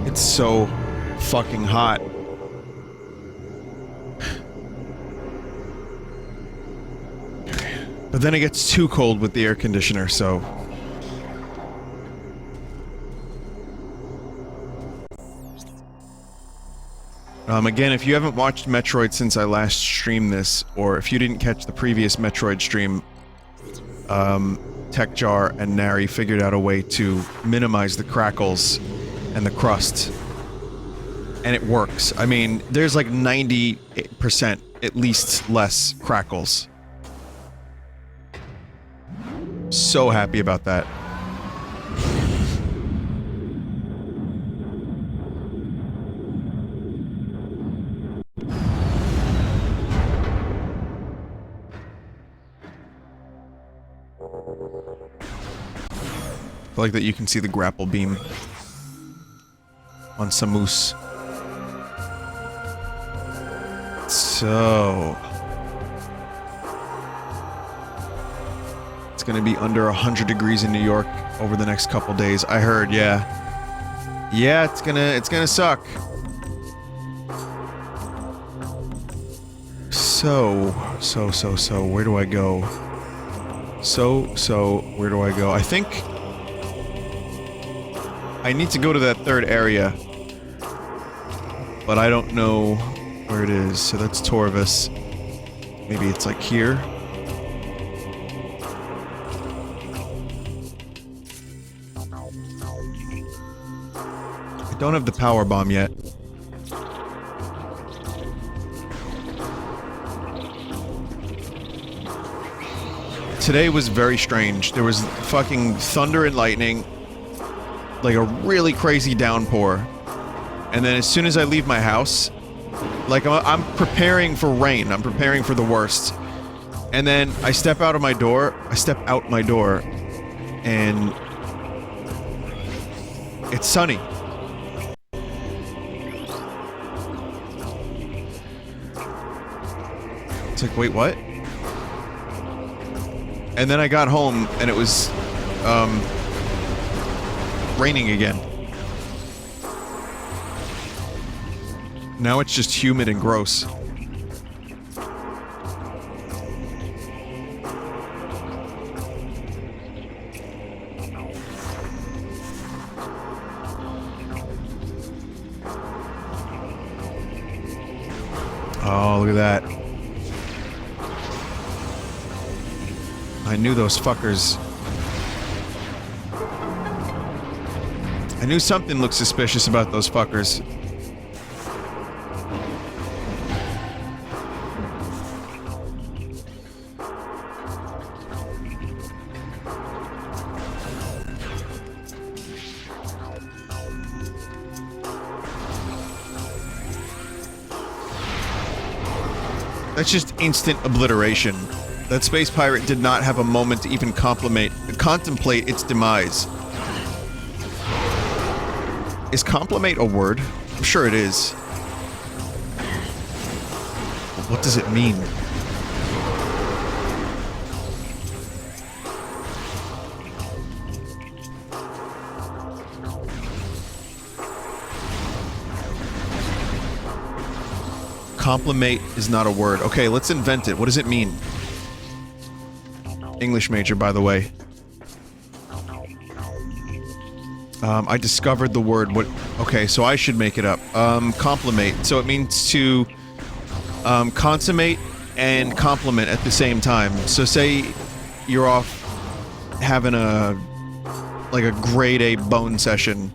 It's so fucking hot. But then it gets too cold with the air conditioner, so... again, if you haven't watched Metroid since I last streamed this, or if you didn't catch the previous Metroid stream, TechJar and Nary figured out a way to minimize the crackles and the crust. And it works. I mean, there's like 90% at least less crackles. So happy about that. I like that you can see the grapple beam on Samus. So... it's gonna be under 100 degrees in New York over the next couple days. I heard, yeah. Yeah, it's gonna suck. So, where do I go? Where do I go? I think... I need to go to that third area. But I don't know where it is. So that's Torvis. Maybe it's like here. I don't have the power bomb yet. Today was very strange. There was fucking thunder and lightning. Like a really crazy downpour. And then as soon as I leave my house, like I'm preparing for rain. I'm preparing for the worst. And then I step out my door, and it's sunny. It's like, wait, what? And then I got home and it was, raining again. Now it's just humid and gross. Oh, look at that. I knew those fuckers. I knew something looked suspicious about those fuckers. That's just instant obliteration. That space pirate did not have a moment to even contemplate its demise. Is compliment a word? I'm sure it is. But what does it mean? Compliment is not a word. Okay, let's invent it. What does it mean? English major, by the way. I discovered the word. What? Okay, so I should make it up. Compliment. So it means to consummate and compliment at the same time. So say you're off having like a grade A bone session,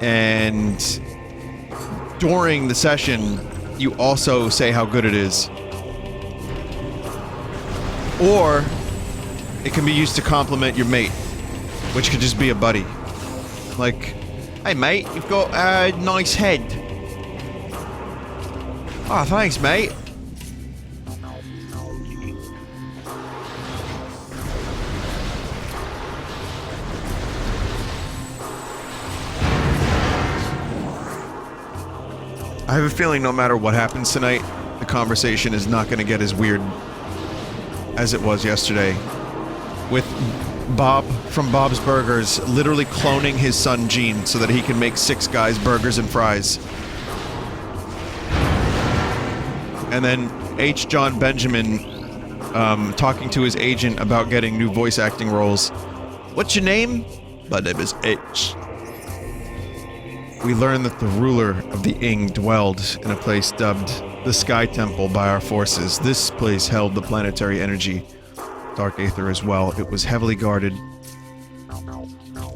and during the session you also say how good it is. Or it can be used to compliment your mate, which could just be a buddy. Like, hey mate, you've got a nice head. Oh, thanks mate. I have a feeling no matter what happens tonight, the conversation is not going to get as weird as it was yesterday. With Bob from Bob's Burgers literally cloning his son Gene so that he can make 6 guys burgers and fries. And then H. John Benjamin talking to his agent about getting new voice acting roles. What's your name? My name is H. We learn that the ruler of the Ing dwelled in a place dubbed the Sky Temple by our forces. This place held the planetary energy, Dark Aether as well. It was heavily guarded,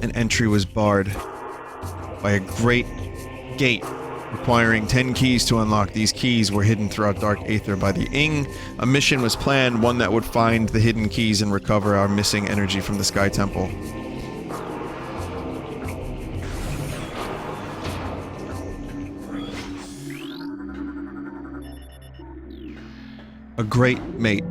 and entry was barred by a great gate requiring 10 keys to unlock. These keys were hidden throughout Dark Aether by the Ing. A mission was planned, one that would find the hidden keys and recover our missing energy from the Sky Temple. A great mate.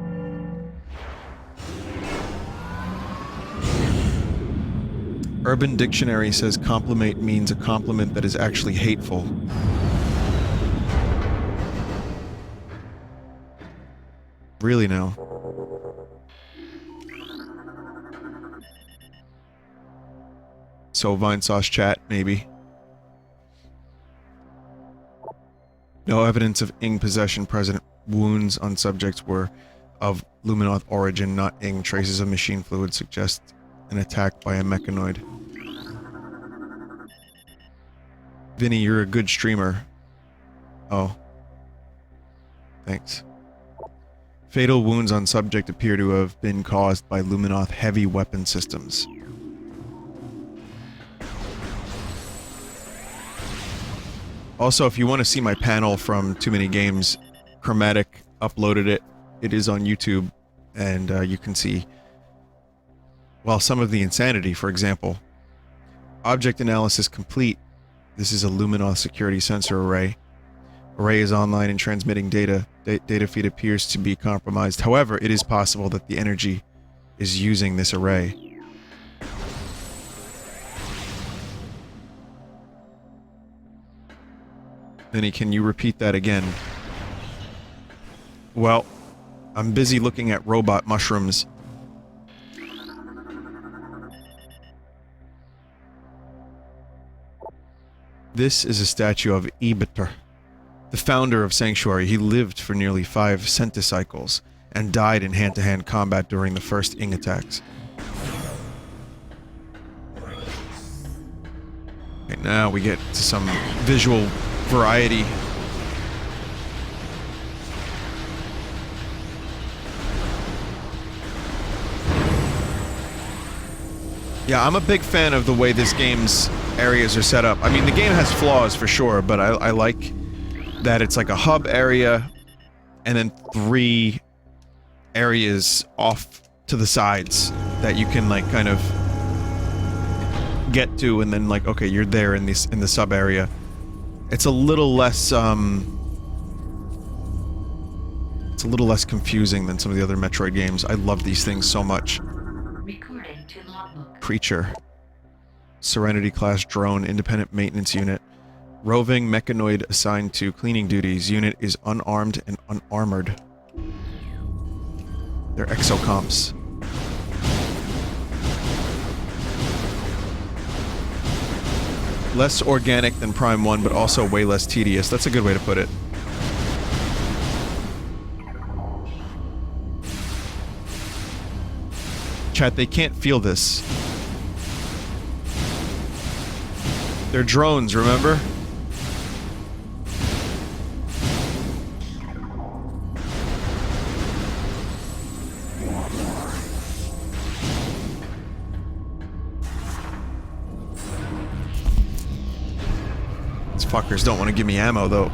Urban Dictionary says compliment means a compliment that is actually hateful. Really now. So Vinesauce chat, maybe. No evidence of Ing possession present. Wounds on subjects were of Luminoth origin, not Ing. Traces of machine fluid suggest an attack by a mechanoid. Vinny, you're a good streamer. Oh. Thanks. Fatal wounds on subject appear to have been caused by Luminoth heavy weapon systems. Also, if you want to see my panel from Too Many Games, Chromatic uploaded it. It is on YouTube, and you can see, well, some of the insanity. For example, object analysis complete. This is a Luminoth security sensor array. Array is online and transmitting data. Data feed appears to be compromised. However, it is possible that the energy is using this array. Vinny, can you repeat that again? Well, I'm busy looking at robot mushrooms. This is a statue of Ibiter, the founder of Sanctuary. He lived for nearly 5 centicycles and died in hand-to-hand combat during the first Ing attacks. Okay, now we get to some visual variety. Yeah, I'm a big fan of the way this game's areas are set up. I mean, the game has flaws for sure, but I like that it's like a hub area and then 3 areas off to the sides that you can like kind of get to, and then like, okay, you're there in the sub area. It's a little less it's a little less confusing than some of the other Metroid games. I love these things so much. Creature. Serenity class drone, independent maintenance unit. Roving mechanoid assigned to cleaning duties. Unit is unarmed and unarmored. They're exocomps. Less organic than Prime 1, but also way less tedious. That's a good way to put it. Chat, they can't feel this. They're drones, remember? These fuckers don't want to give me ammo, though.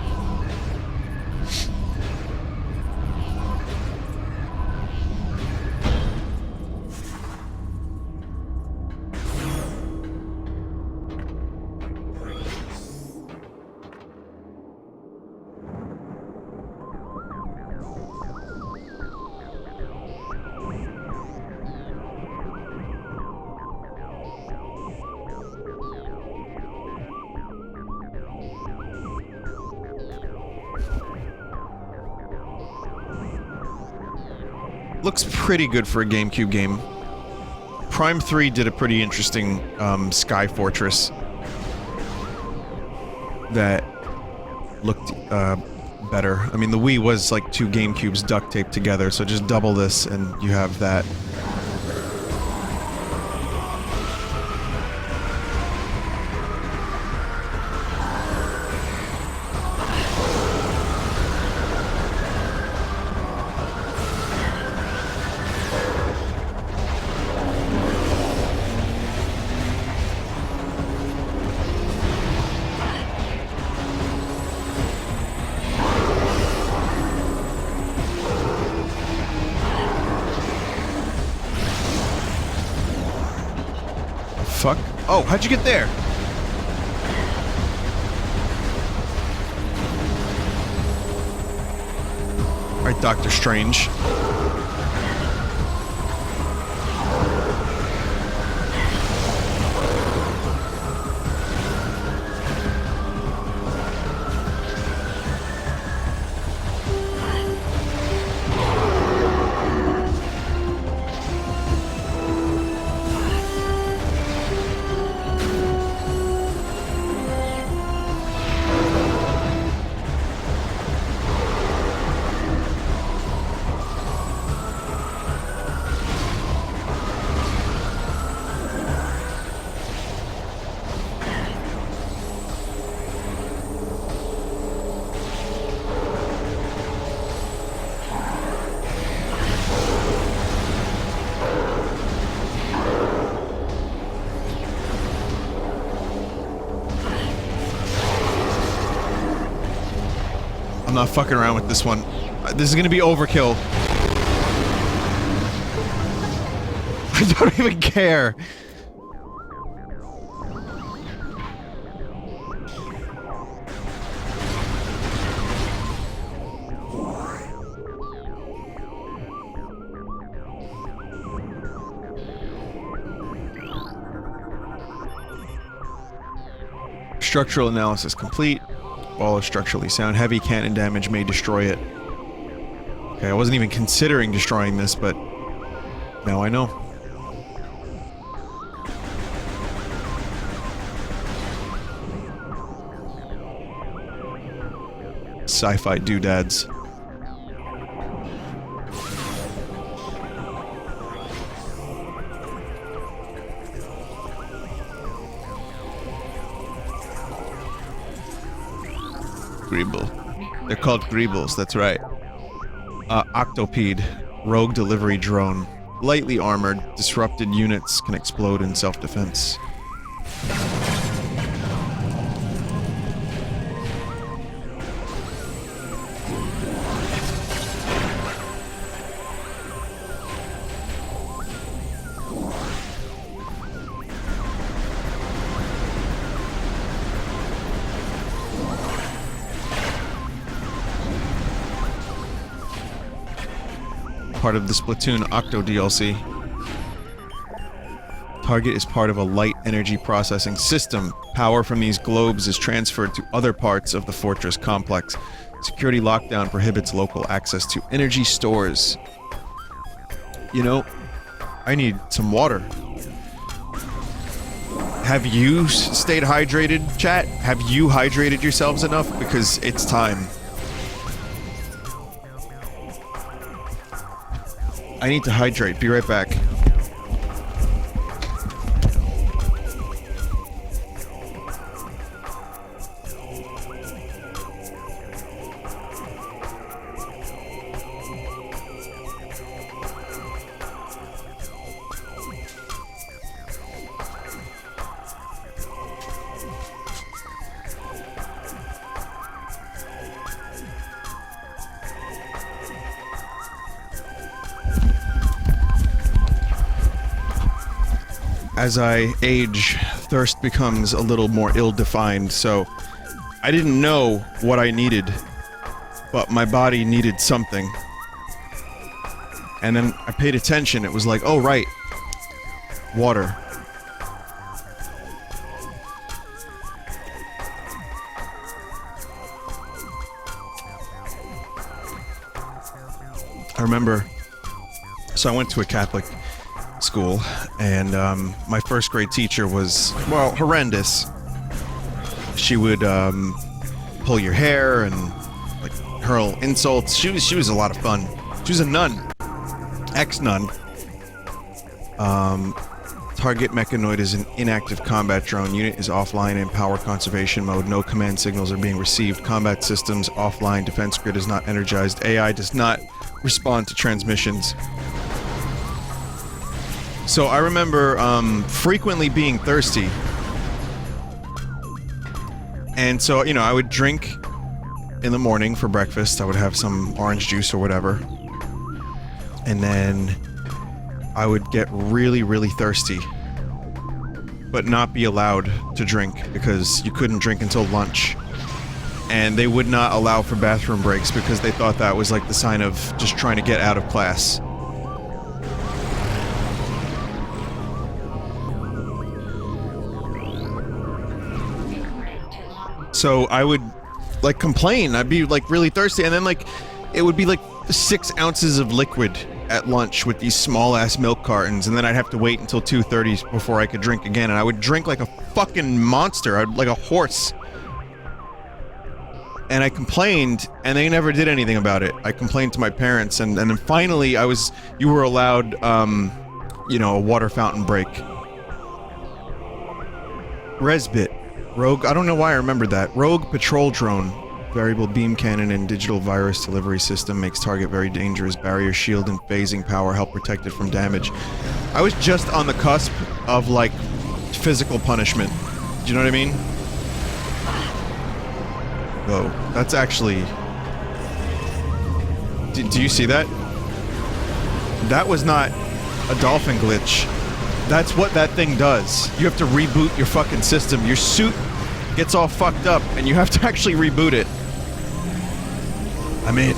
looks pretty good for a GameCube game. Prime 3 did a pretty interesting Sky Fortress that looked better. I mean, the Wii was like 2 GameCubes duct taped together, so just double this and you have that. Fuck. Oh, how'd you get there? Alright, Doctor Strange. I'm not fucking around with this one. This is gonna be overkill. I don't even care. Structural analysis complete. Ball is structurally sound. Heavy cannon damage may destroy it. Okay, I wasn't even considering destroying this, but now I know. Sci-fi doodads. Greeble. They're called Greebles, that's right. Octopede. Rogue delivery drone. Lightly armored, disrupted units can explode in self-defense. Part of the Splatoon Octo DLC. Target is part of a light energy processing system. Power from these globes is transferred to other parts of the fortress complex. Security lockdown prohibits local access to energy stores. You know, I need some water. Have you stayed hydrated, chat? Have you hydrated yourselves enough? Because it's time. I need to hydrate. Be right back. As I age, thirst becomes a little more ill-defined, so I didn't know what I needed, but my body needed something. And then I paid attention, it was like, oh right, water. I remember So I went to a Catholic school, and my first grade teacher was, well, horrendous. She would pull your hair and like hurl insults. She was a lot of fun. She was a nun, ex-nun. Target mechanoid is an inactive combat drone. Unit is offline in power conservation mode. No command signals are being received. Combat systems offline. Defense grid is not energized. AI does not respond to transmissions. So I remember frequently being thirsty. And so, you know, I would drink in the morning for breakfast. I would have some orange juice or whatever. And then I would get really, really thirsty. But not be allowed to drink because you couldn't drink until lunch. And they would not allow for bathroom breaks because they thought that was like the sign of just trying to get out of class. So I would, like, complain. I'd be, like, really thirsty, and then, like, it would be, like, 6 ounces of liquid at lunch with these small-ass milk cartons, and then I'd have to wait until 2:30 before I could drink again, and I would drink like a fucking monster, like a horse. And I complained, and they never did anything about it. I complained to my parents, and then finally you were allowed, you know, a water fountain break. Resbit. Rogue, I don't know why I remembered that. Rogue patrol drone. Variable beam cannon and digital virus delivery system makes target very dangerous. Barrier shield and phasing power help protect it from damage. I was just on the cusp of, like, physical punishment. Do you know what I mean? Whoa, that's actually... Do you see that? That was not a dolphin glitch. That's what that thing does. You have to reboot your fucking system. Your suit gets all fucked up, and you have to actually reboot it. I'm in.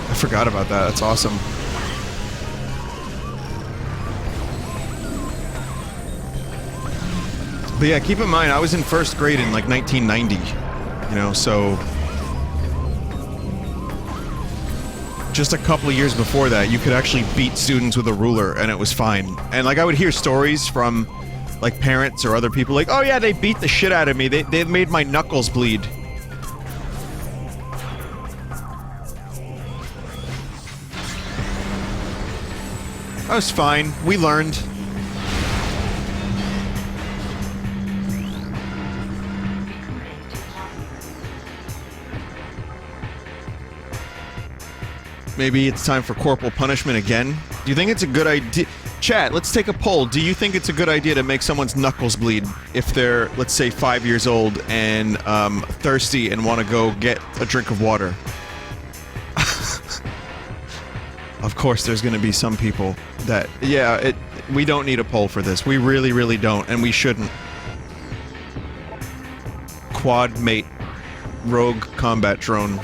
I forgot about that. That's awesome. But yeah, keep in mind, I was in first grade in, like, 1990. You know, so... just a couple of years before that, you could actually beat students with a ruler, and it was fine. And, like, I would hear stories from, like, parents or other people, like, oh yeah, they beat the shit out of me, they made my knuckles bleed. I was fine. We learned. Maybe it's time for corporal punishment again? Do you think it's a good idea? Chat, let's take a poll. Do you think it's a good idea to make someone's knuckles bleed if they're, let's say, 5 years old and thirsty and want to go get a drink of water? Of course, there's going to be some people that, yeah, we don't need a poll for this. We really, really don't, and we shouldn't. Quad mate, rogue combat drone.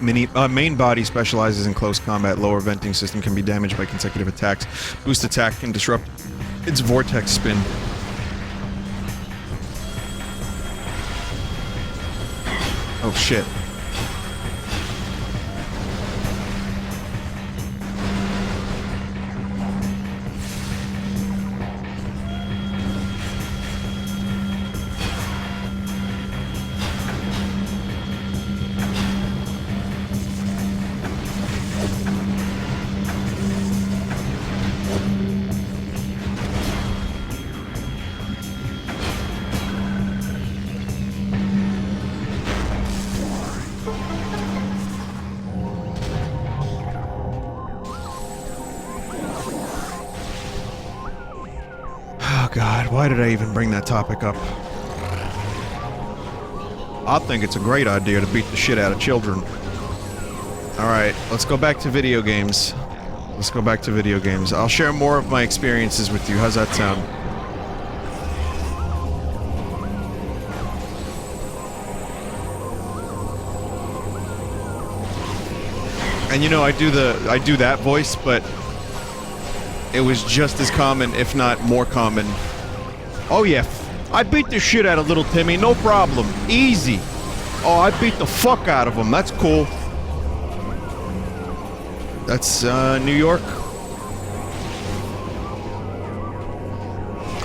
Main body specializes in close combat. Lower venting system can be damaged by consecutive attacks. Boost attack can disrupt its vortex spin. Oh shit. Why did I even bring that topic up? I think it's a great idea to beat the shit out of children. Alright, let's go back to video games. Let's go back to video games. I'll share more of my experiences with you. How's that sound? And you know, I do that voice, but it was just as common, if not more common. Oh yeah, I beat the shit out of little Timmy, no problem. Easy. Oh, I beat the fuck out of him. That's cool. That's, New York.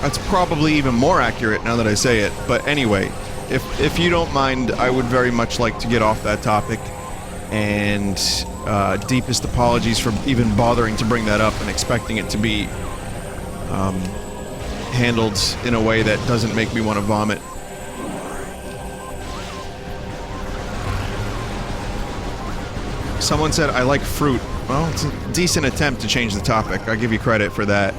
That's probably even more accurate now that I say it. But anyway, if you don't mind, I would very much like to get off that topic. And, deepest apologies for even bothering to bring that up and expecting it to be, handled in a way that doesn't make me want to vomit. Someone said, I like fruit. Well, it's a decent attempt to change the topic. I'll give you credit for that.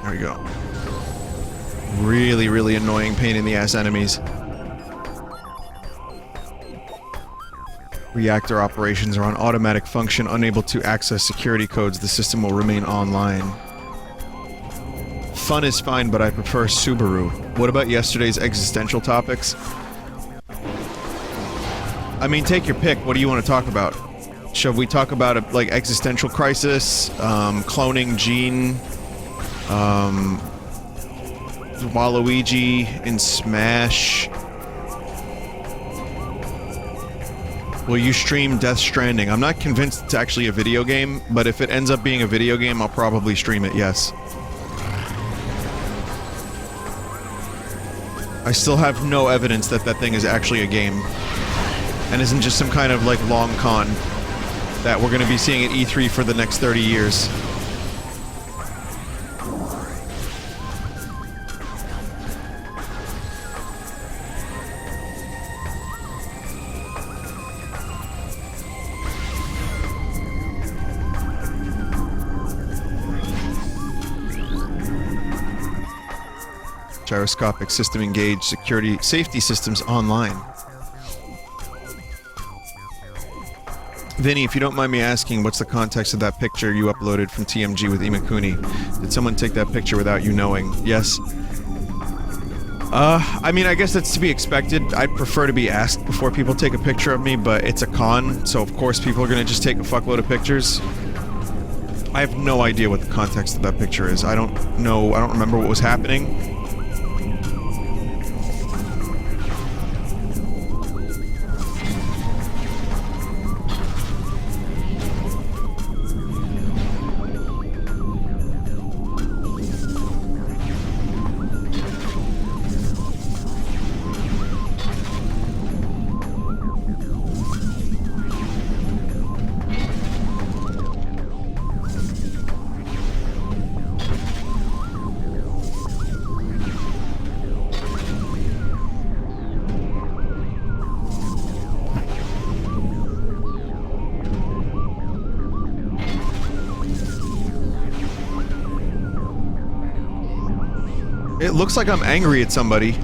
There we go. Really, really annoying pain in the ass enemies. Reactor operations are on automatic function, unable to access security codes. The system will remain online. Fun is fine, but I prefer Subaru. What about yesterday's existential topics? I mean, take your pick. What do you want to talk about? Should we talk about a, like, existential crisis, cloning Gene, Waluigi in Smash? Will you stream Death Stranding? I'm not convinced it's actually a video game, but if it ends up being a video game, I'll probably stream it, yes. I still have no evidence that that thing is actually a game. And isn't just some kind of, like, long con that we're gonna be seeing at E3 for the next 30 years. Gyroscopic system engaged. Security safety systems online. Vinny, if you don't mind me asking, what's the context of that picture you uploaded from TMG with Imakuni? Did someone take that picture without you knowing? Yes. I mean, I guess that's to be expected. I'd prefer to be asked before people take a picture of me, but it's a con, so of course people are gonna just take a fuckload of pictures. I have no idea what the context of that picture is. I don't know, I don't remember what was happening. It looks like I'm angry at somebody.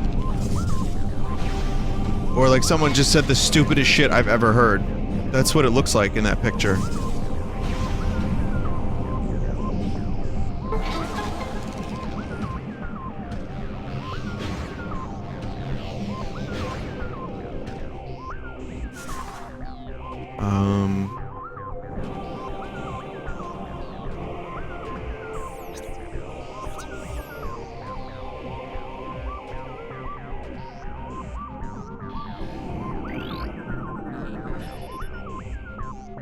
Or like someone just said the stupidest shit I've ever heard. That's what it looks like in that picture.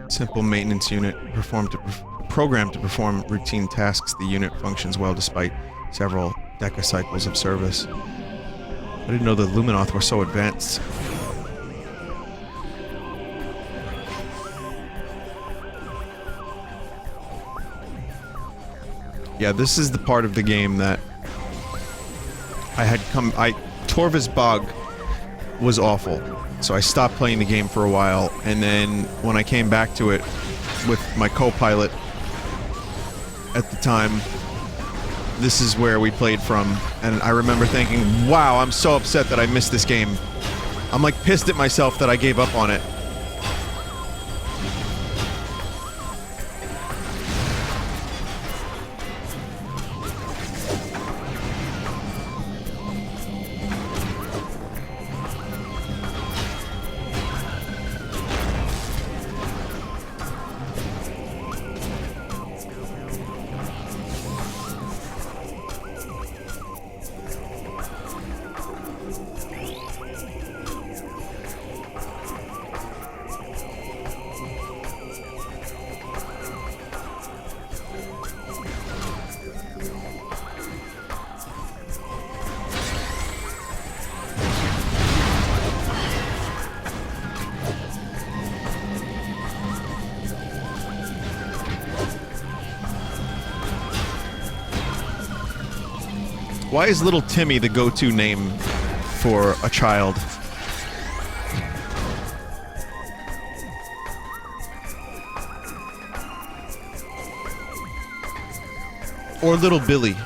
Simple maintenance unit programmed to perform routine tasks. The unit functions well despite several decacycles of service. I didn't know the Luminoth were so advanced. Yeah, this is the part of the game that Torva's Bog was awful. So I stopped playing the game for a while, and then when I came back to it with my co-pilot at the time, this is where we played from, and I remember thinking, wow, I'm so upset that I missed this game. I'm like pissed at myself that I gave up on it. Why is Little Timmy the go-to name for a child? Or Little Billy.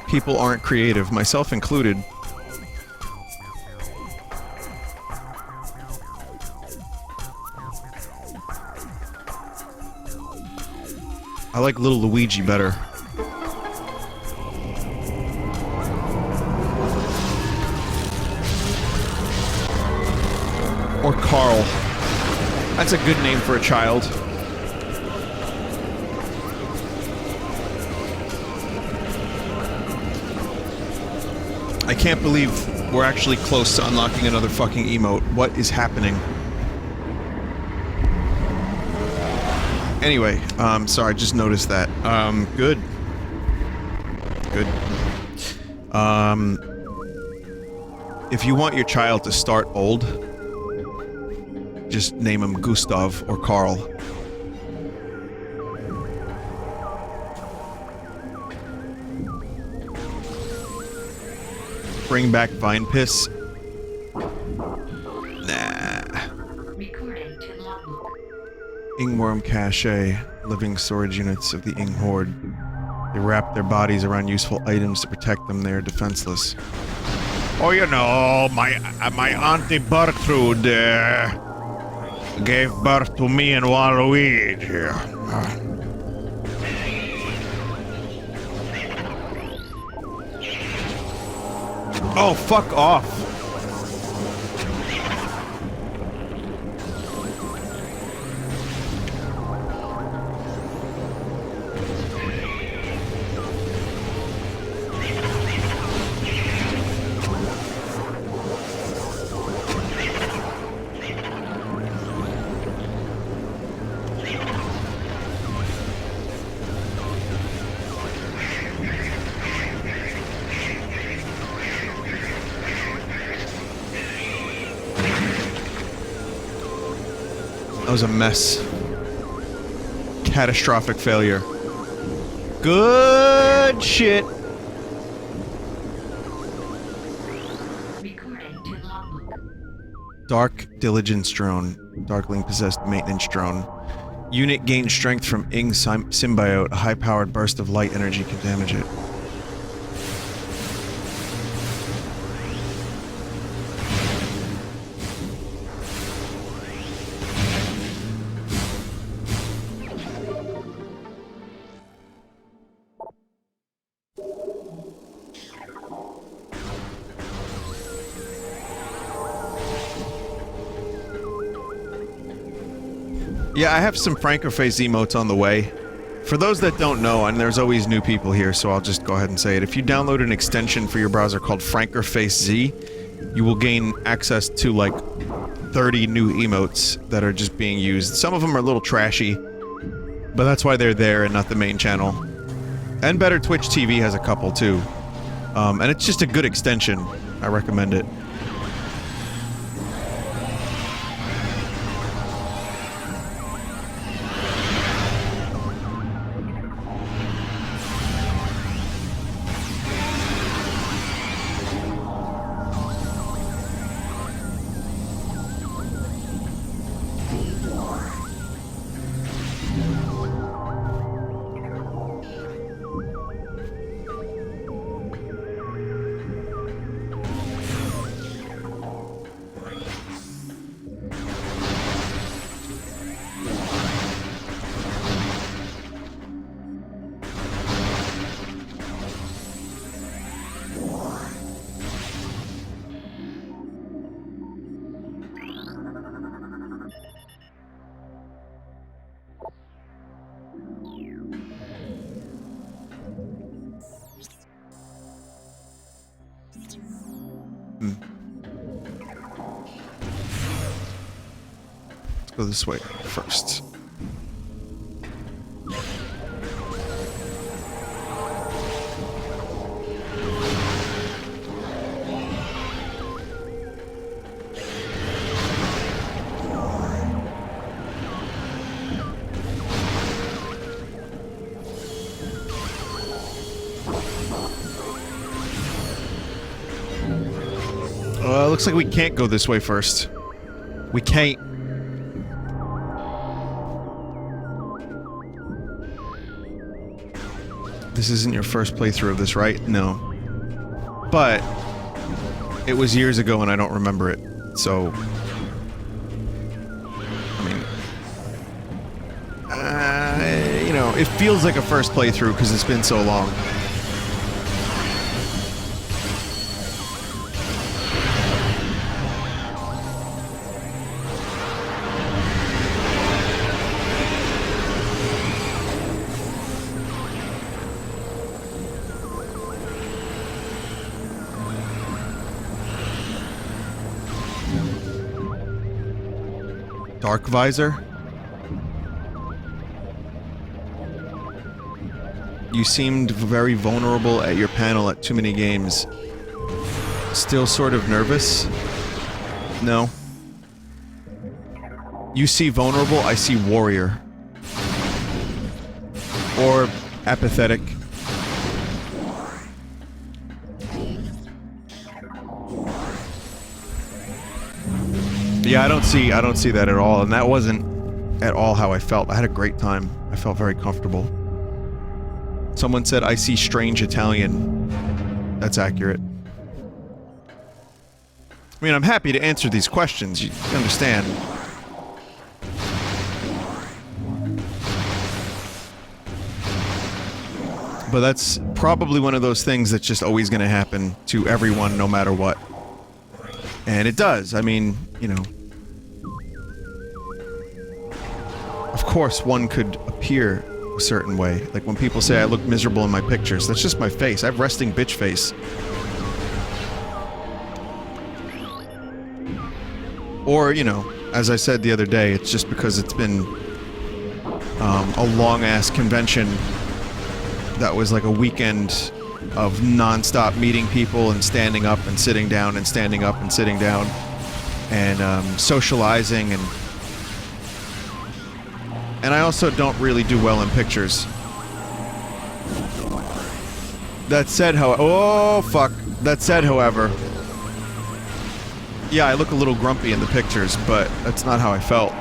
People aren't creative, myself included. I like Little Luigi better. Or Carl. That's a good name for a child. I can't believe we're actually close to unlocking another fucking emote. What is happening? Anyway, sorry, I just noticed that. Good. Good. If you want your child to start old, just name him Gustav or Carl. Bring back Vine Piss? Nah. Ingworm Cache, living storage units of the Ing Horde. They wrap their bodies around useful items to protect them. They are defenseless. Oh, you know, my Auntie Bertrude gave birth to me and Waluigi. Oh, fuck off. That was a mess. Catastrophic failure. Good shit. Dark Diligence Drone. Darkling possessed maintenance drone. Unit gains strength from Ing Symbiote. A high-powered burst of light energy can damage it. Yeah, I have some Frankerface emotes on the way. For those that don't know, and there's always new people here, so I'll just go ahead and say it. If you download an extension for your browser called Frankerface Z, you will gain access to, like, 30 new emotes that are just being used. Some of them are a little trashy, but that's why they're there and not the main channel. And Better Twitch TV has a couple, too. And it's just a good extension. I recommend it. Let's go this way first. looks like we can't go this way first. We can't. This isn't your first playthrough of this, right? No. But it was years ago and I don't remember it, so... I mean... you know, it feels like a first playthrough because it's been so long. Dark Visor? You seemed very vulnerable at your panel at too many games. Still sort of nervous? No. You see vulnerable, I see warrior. Or apathetic. Yeah, I don't see that at all, and that wasn't at all how I felt. I had a great time. I felt very comfortable. Someone said, I see strange Italian. That's accurate. I mean, I'm happy to answer these questions, you understand. But that's probably one of those things that's just always gonna happen to everyone, no matter what. And it does, I mean, you know... Of course, one could appear a certain way. Like when people say I look miserable in my pictures, that's just my face. I have resting bitch face. Or, you know, as I said the other day, it's just because it's been a long-ass convention that was like a weekend of non-stop meeting people and standing up and sitting down and standing up and sitting down and socializing and I also don't really do well in pictures. That said, oh, fuck. That said, however... Yeah, I look a little grumpy in the pictures, but that's not how I felt.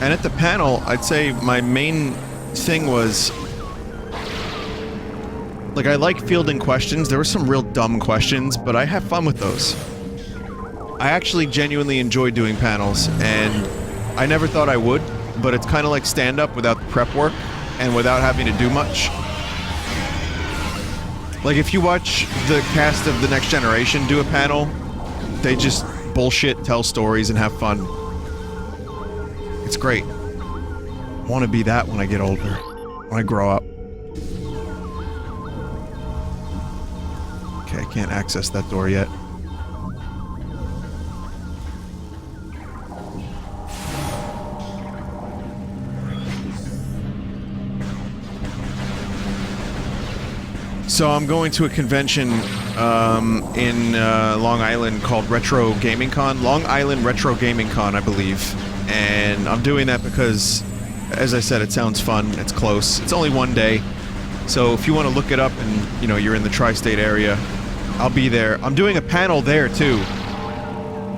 And at the panel, I'd say my main thing was... Like, I like fielding questions. There were some real dumb questions, but I have fun with those. I actually genuinely enjoy doing panels, and I never thought I would, but it's kind of like stand-up without the prep work, and without having to do much. Like, if you watch the cast of The Next Generation do a panel, they just bullshit, tell stories, and have fun. It's great. I want to be that when I get older. When I grow up. Okay, I can't access that door yet. So I'm going to a convention in Long Island called Retro Gaming Con. Long Island Retro Gaming Con, I believe. And I'm doing that because, as I said, it sounds fun. It's close. It's only one day. So if you want to look it up and, you know, you're in the tri-state area, I'll be there. I'm doing a panel there, too.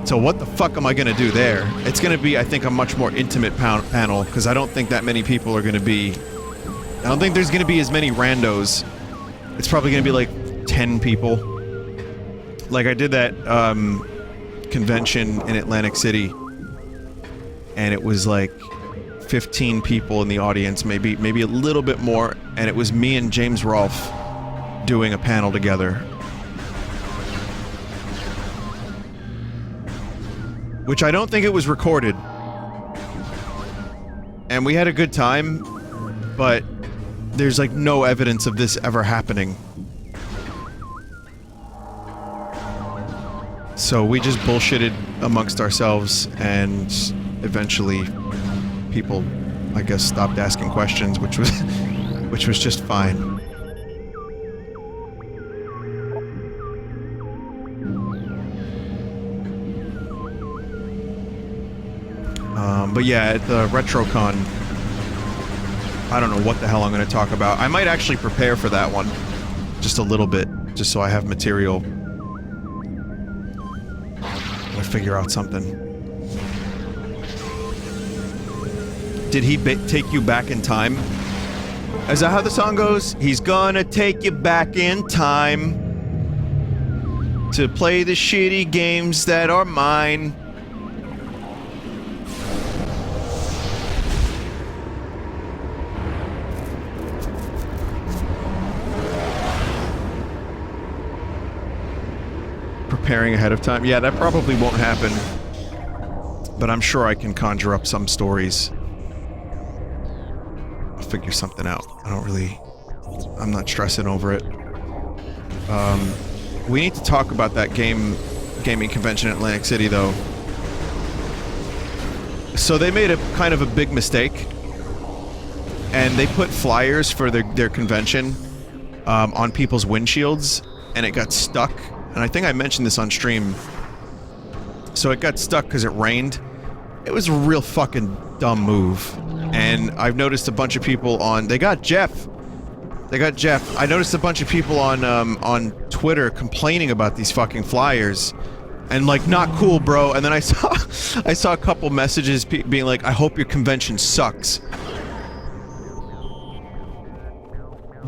So what the fuck am I going to do there? It's going to be, I think, a much more intimate panel, because I don't think that many people are going to be... I don't think there's going to be as many randos. It's probably going to be like 10 people. Like I did that convention in Atlantic City, and it was like 15 people in the audience, maybe a little bit more, and it was me and James Rolfe doing a panel together. Which I don't think it was recorded. And we had a good time, but there's like no evidence of this ever happening. So we just bullshitted amongst ourselves, and eventually people, I guess, stopped asking questions, which was just fine. But yeah, at the RetroCon, I don't know what the hell I'm going to talk about. I might actually prepare for that one. Just a little bit. Just so I have material. I'm gonna figure out something. Did he take you back in time? Is that how the song goes? He's gonna take you back in time to play the shitty games that are mine. Preparing ahead of time? Yeah, that probably won't happen. But I'm sure I can conjure up some stories. I'll figure something out. I'm not stressing over it. We need to talk about that gaming convention in Atlantic City, though. So they made a kind of a big mistake. And they put flyers for their convention on people's windshields, and it got stuck. And I think I mentioned this on stream. So it got stuck because it rained. It was a real fucking dumb move. And I've noticed a bunch of people on... They got Jeff. I noticed a bunch of people on Twitter complaining about these fucking flyers. And like, not cool, bro. And then I saw a couple messages being like, I hope your convention sucks.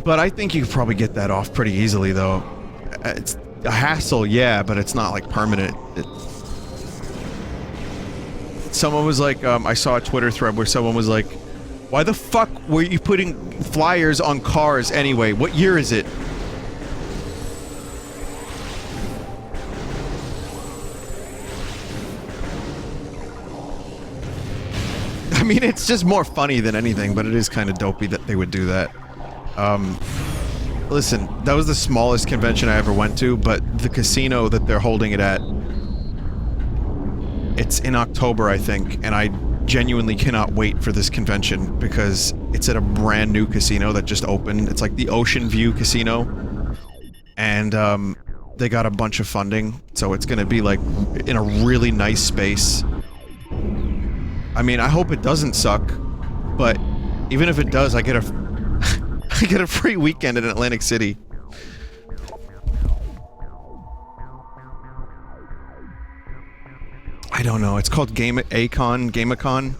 But I think you could probably get that off pretty easily, though. It's a hassle, yeah, but it's not like permanent. Someone was like, I saw a Twitter thread where someone was like, why the fuck were you putting flyers on cars anyway? What year is it? I mean, it's just more funny than anything, but it is kind of dopey that they would do that. Listen, that was the smallest convention I ever went to, but the casino that they're holding it at, it's in October, I think, and I genuinely cannot wait for this convention because it's at a brand new casino that just opened. It's like the Ocean View Casino, and they got a bunch of funding, so it's gonna be like in a really nice space. I mean, I hope it doesn't suck, but even if it does, I get a I get a free weekend in Atlantic City. I don't know. It's called Gamacon.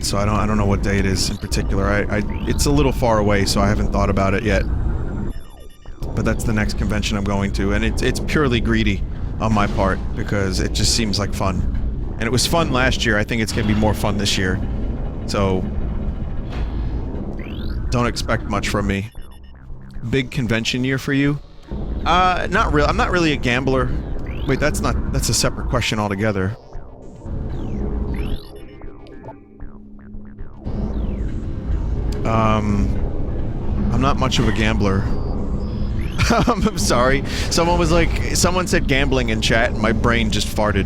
So I don't know what day it is in particular. It's a little far away, so I haven't thought about it yet. But that's the next convention I'm going to, and it's purely greedy on my part because it just seems like fun. And it was fun last year. I think it's gonna be more fun this year. So don't expect much from me. Big convention year for you? Not real. I'm not really a gambler. Wait, that's a separate question altogether. I'm not much of a gambler. I'm sorry. Someone said gambling in chat and my brain just farted.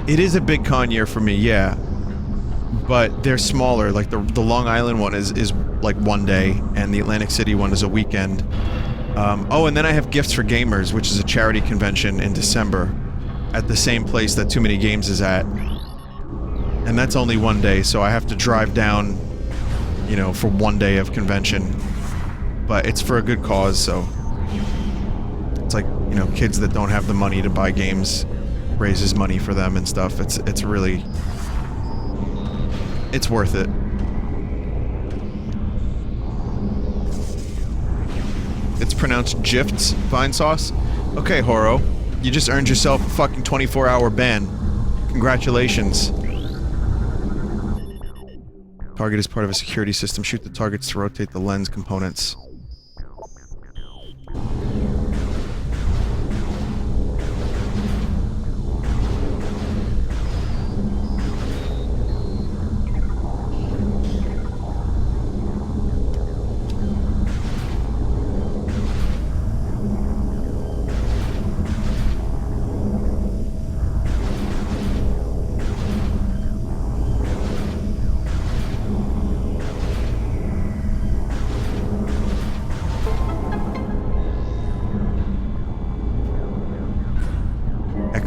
It is a big con year for me, yeah. But they're smaller, like the Long Island one is like one day, and the Atlantic City one is a weekend. Oh, and then I have Gifts for Gamers, which is a charity convention in December, at the same place that Too Many Games is at. And that's only one day, so I have to drive down, you know, for one day of convention. But it's for a good cause, so... It's like, you know, kids that don't have the money to buy games, raises money for them and stuff. It's really... It's worth it. It's pronounced Gifts, Vinesauce. Okay, Horo. You just earned yourself a fucking 24-hour ban. Congratulations. Target is part of a security system. Shoot the targets to rotate the lens components.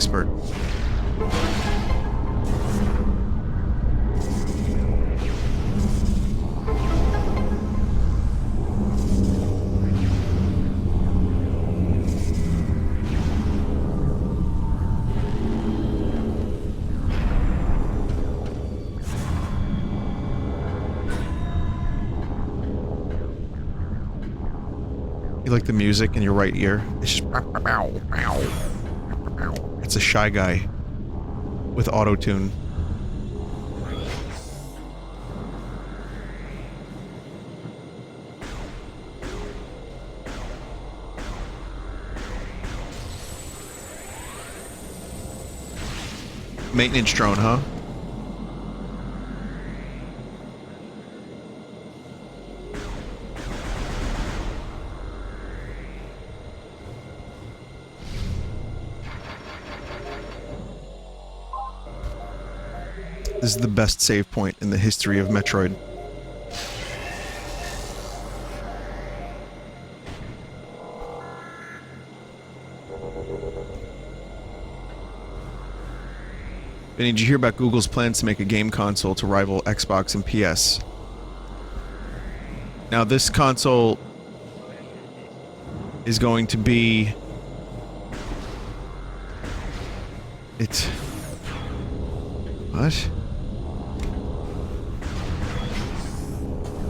expert. You like the music in your right ear? It's just... It's a Shy Guy with auto-tune. Maintenance drone, huh? This is the best save point in the history of Metroid. Vinny, did you hear about Google's plans to make a game console to rival Xbox and PS? Now, this console is going to be... It's... What?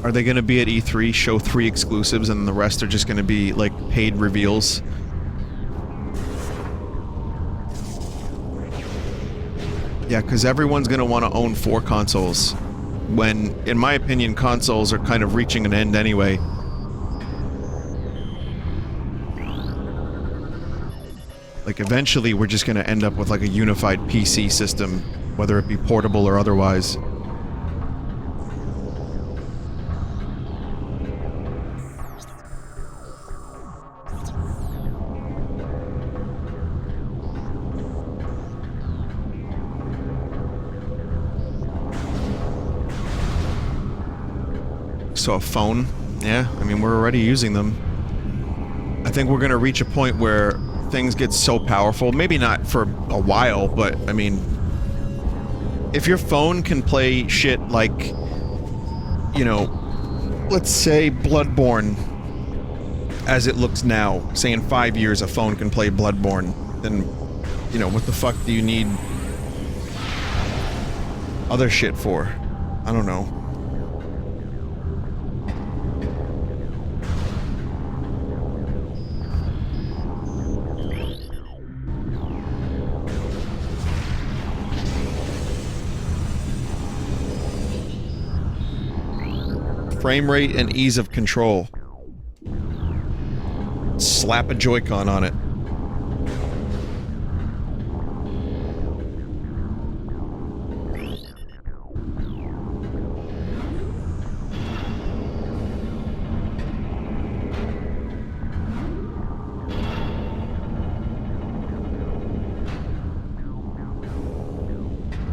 Are they going to be at E3, show 3 exclusives, and the rest are just going to be, like, paid reveals? Yeah, because everyone's going to want to own 4 consoles. When, in my opinion, consoles are kind of reaching an end anyway. Like, eventually we're just going to end up with, like, a unified PC system, whether it be portable or otherwise. So a phone? Yeah, I mean, we're already using them. I think we're gonna reach a point where things get so powerful, maybe not for a while, but, I mean... If your phone can play shit like... You know... Let's say Bloodborne... As it looks now, say in 5 years a phone can play Bloodborne, then... You know, what the fuck do you need... other shit for? I don't know. Frame rate and ease of control. Slap a Joy-Con on it.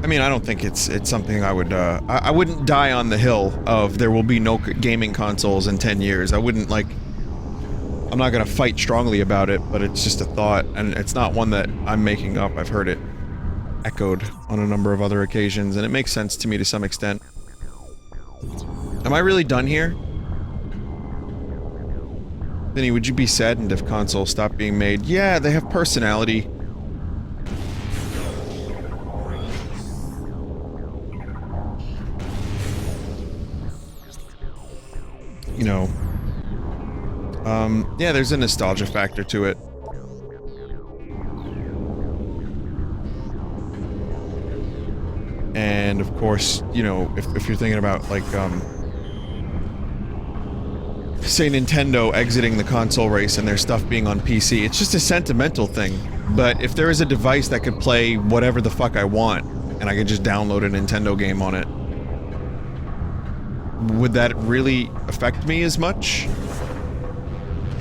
I mean, I don't think it's something I would, I wouldn't die on the hill of there will be no gaming consoles in 10 years. I wouldn't, like... I'm not gonna fight strongly about it, but it's just a thought, and it's not one that I'm making up. I've heard it echoed on a number of other occasions, and it makes sense to me to some extent. Am I really done here? Vinny, would you be saddened if consoles stopped being made? Yeah, they have personality. You know, yeah, there's a nostalgia factor to it. And, of course, you know, if you're thinking about, like, say Nintendo exiting the console race and their stuff being on PC, it's just a sentimental thing. But if there is a device that could play whatever the fuck I want, and I could just download a Nintendo game on it, would that really affect me as much?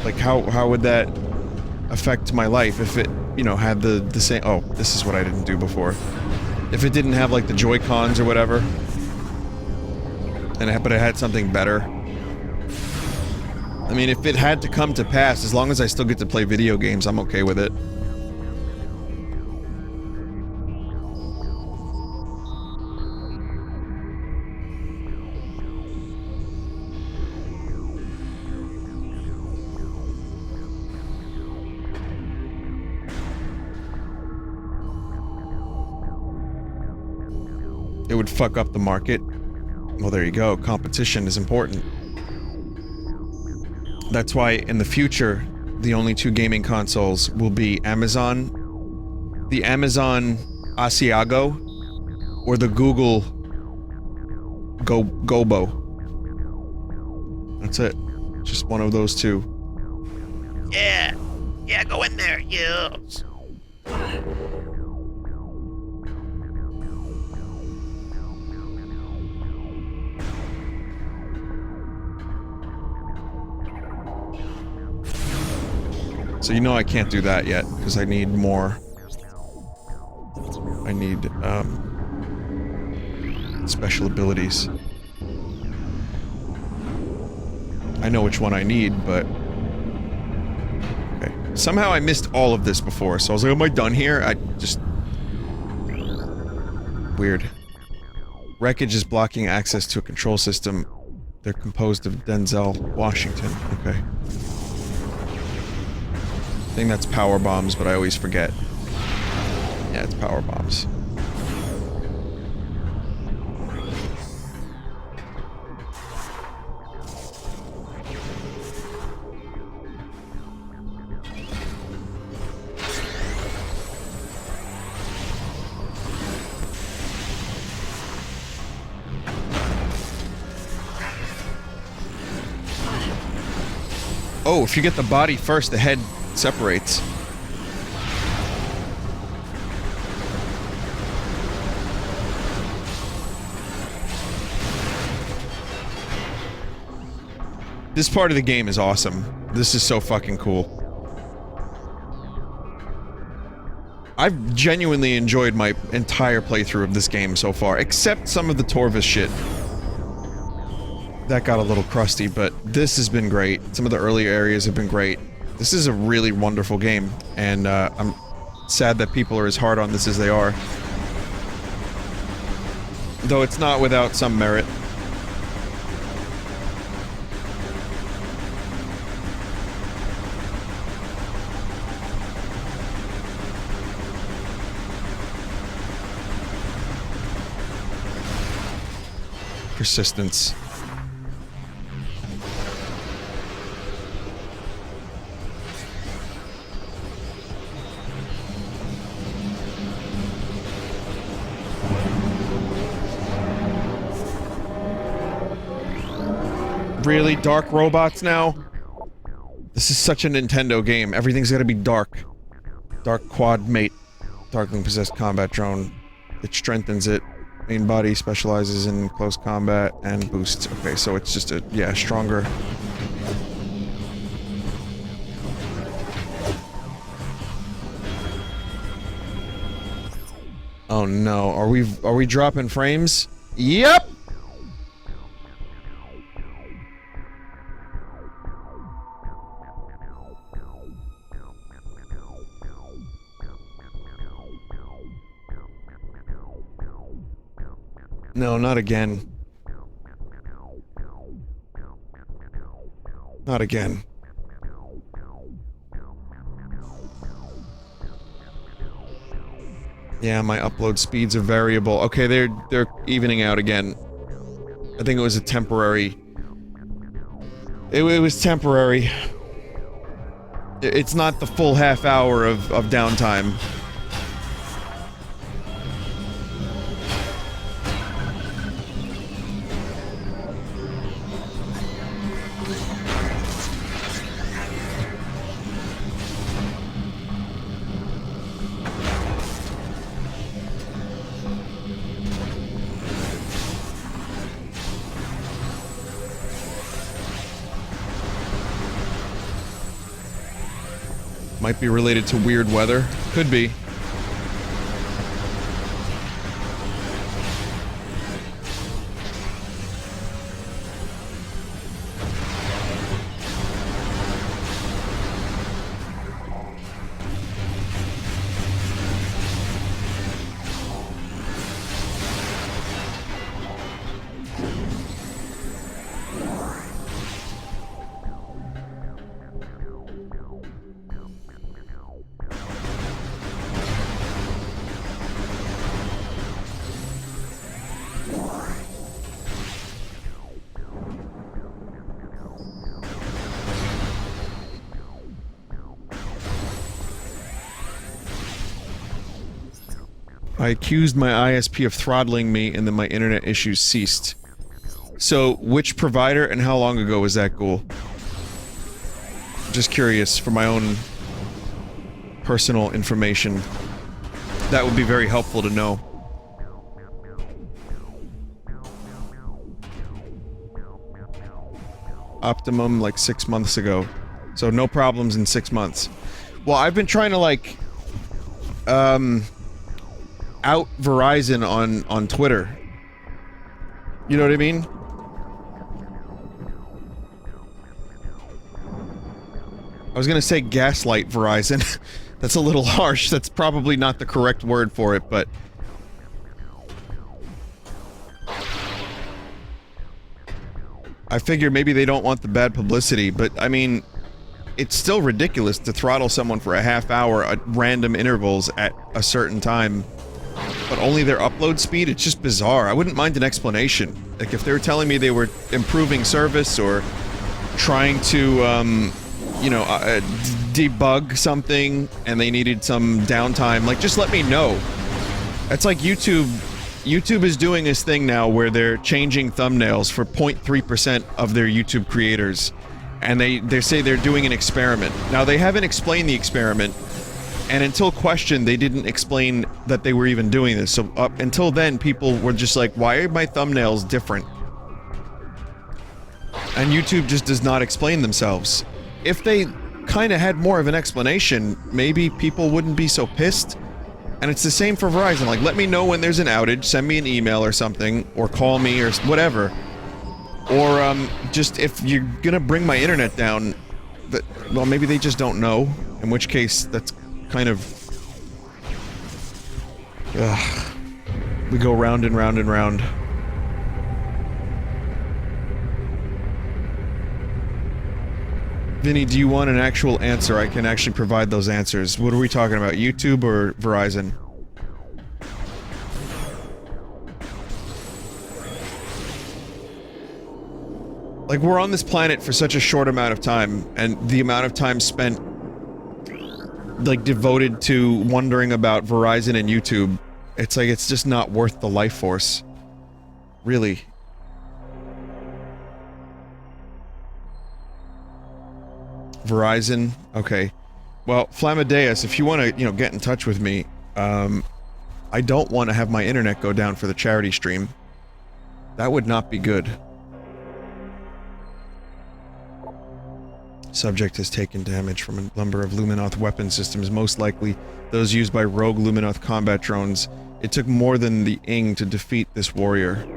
Like, how would that affect my life if it, you know, had the same... Oh, this is what I didn't do before. If it didn't have, like, the Joy-Cons or whatever, and but it had something better. I mean, if it had to come to pass, as long as I still get to play video games, I'm okay with it. it would fuck up the market. Well, there you go. Competition is important. That's why in the future, the only two gaming consoles will be Amazon, the Amazon Asiago, or the Google Gobo. That's it. Just one of those two. Yeah. Yeah, go in there. Yeah. So you know I can't do that yet, because I need more. I need, special abilities. I know which one I need, but... Okay. Somehow I missed all of this before, so I was like, am I done here? I just... Weird. Wreckage is blocking access to a control system. They're composed of Denzel Washington. Okay. I think that's power bombs, but I always forget. Yeah, it's power bombs. Oh, if you get the body first, the head separates. This part of the game is awesome. This is so fucking cool. I've genuinely enjoyed my entire playthrough of this game so far, except some of the Torvus shit. That got a little crusty, but this has been great. Some of the earlier areas have been great. This is a really wonderful game, and I'm sad that people are as hard on this as they are. Though it's not without some merit. Persistence. Really? Dark robots now? This is such a Nintendo game. Everything's gotta be dark. Dark quad mate. Darkling possessed combat drone. It strengthens it. Main body specializes in close combat and boosts. Okay, so it's just a, yeah, stronger. Oh no, are we dropping frames? Yep! No, not again. Not again. Yeah, my upload speeds are variable. Okay, they're evening out again. I think it was a temporary... It was temporary. It's not the full half hour of downtime. Might be related to weird weather. Could be. I accused my ISP of throttling me, and then my internet issues ceased. So, which provider and how long ago was that, Ghoul? Just curious, for my own personal information. That would be very helpful to know. Optimum, like 6 months ago. So no problems in 6 months. Well, I've been trying to, like, out Verizon on Twitter. You know what I mean? I was gonna say gaslight Verizon. That's a little harsh. That's probably not the correct word for it, but... I figure maybe they don't want the bad publicity, but I mean... It's still ridiculous to throttle someone for a half hour at random intervals at a certain time. But only their upload speed? It's just bizarre. I wouldn't mind an explanation. Like, if they were telling me they were improving service or trying to, you know, debug something and they needed some downtime, like, just let me know. That's like YouTube. YouTube is doing this thing now where they're changing thumbnails for 0.3% of their YouTube creators. And they say they're doing an experiment. Now, they haven't explained the experiment, and until questioned, they didn't explain that they were even doing this. So up until then, people were just like, why are my thumbnails different? And YouTube just does not explain themselves. If they kind of had more of an explanation, maybe people wouldn't be so pissed. And it's the same for Verizon. Like, let me know when there's an outage, send me an email or something, or call me or whatever. Or, just if you're gonna bring my internet down, well, maybe they just don't know, in which case, that's kind of... Ugh. We go round and round and round. Vinny, do you want an actual answer? I can actually provide those answers. What are we talking about, YouTube or Verizon? Like, we're on this planet for such a short amount of time, and the amount of time spent, like, devoted to wondering about Verizon and YouTube, it's like, it's just not worth the life force. Really. Verizon? Okay. Well, Flamadeus, if you want to, you know, get in touch with me, I don't want to have my internet go down for the charity stream. That would not be good. Subject has taken damage from a number of Luminoth weapon systems, most likely those used by rogue Luminoth combat drones. It took more than the Ing to defeat this warrior.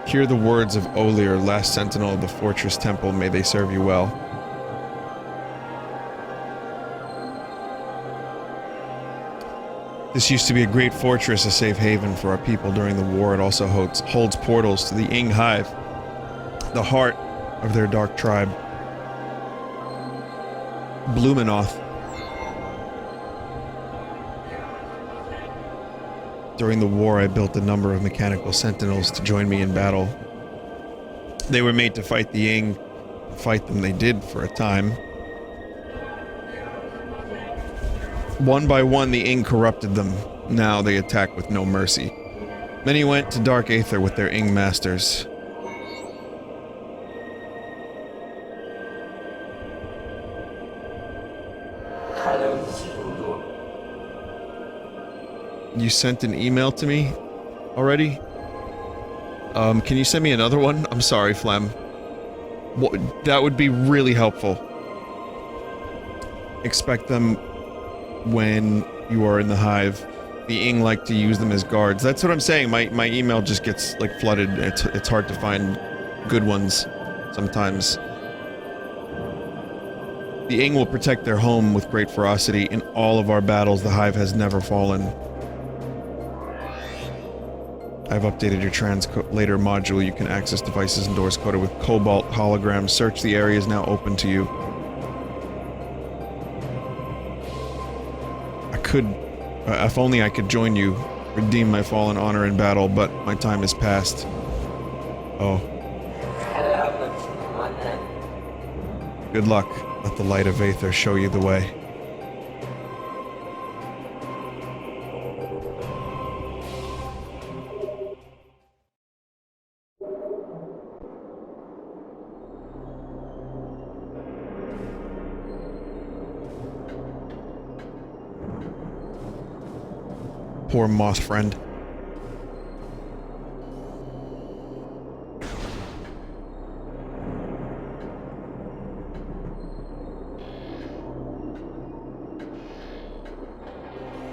Hear the words of Olir, last sentinel of the fortress temple, may they serve you well. This used to be a great fortress, a safe haven for our people during the war. It also holds portals to the Ing Hive, the heart of their dark tribe. Bluminoth. During the war, I built a number of mechanical sentinels to join me in battle. They were made to fight the Ing. Fight them they did for a time. One by one, the Ing corrupted them. Now they attack with no mercy. Many went to Dark Aether with their Ing masters. You sent an email to me already? Can you send me another one? I'm sorry, Flem. That would be really helpful. Expect them when you are in the hive. The Ing like to use them as guards. That's what I'm saying. My email just gets, like, flooded. It's hard to find good ones sometimes. The Ing will protect their home with great ferocity. In all of our battles, the hive has never fallen. I've updated your translator module. You can access devices and doors coded with Cobalt holograms. Search the area is now open to you. If only I could join you redeem my fallen honor in battle, but my time is past. Oh. Good luck. Let the light of Aether show you the way. Poor moss friend.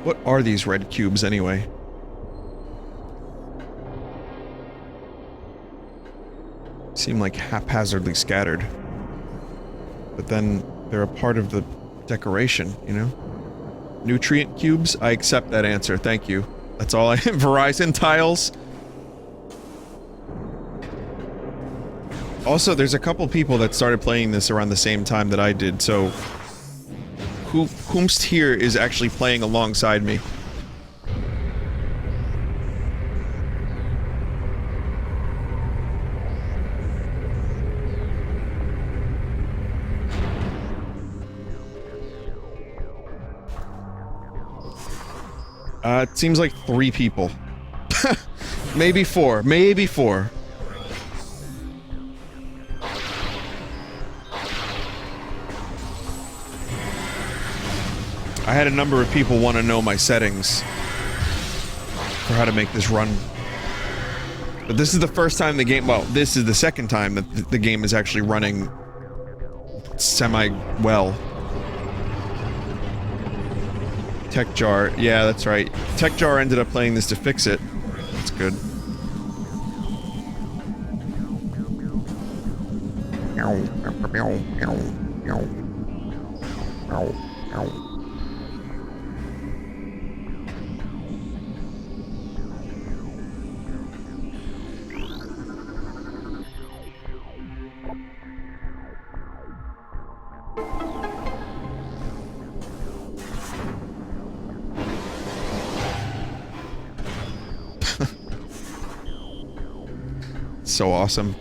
What are these red cubes anyway? Seem like haphazardly scattered. But then they're a part of the decoration, you know? Nutrient cubes? I accept that answer, thank you. That's all I- Verizon tiles? Also, there's a couple people that started playing this around the same time that I did, so... Whomst here is actually playing alongside me? It seems like 3 people. Maybe 4. Maybe 4. I had a number of people want to know my settings for how to make this run. But this is the first time the game- well, this is the second time that the game is actually running semi-well. Tech Jar, yeah, that's right. Tech Jar ended up playing this to fix it. That's good. So awesome.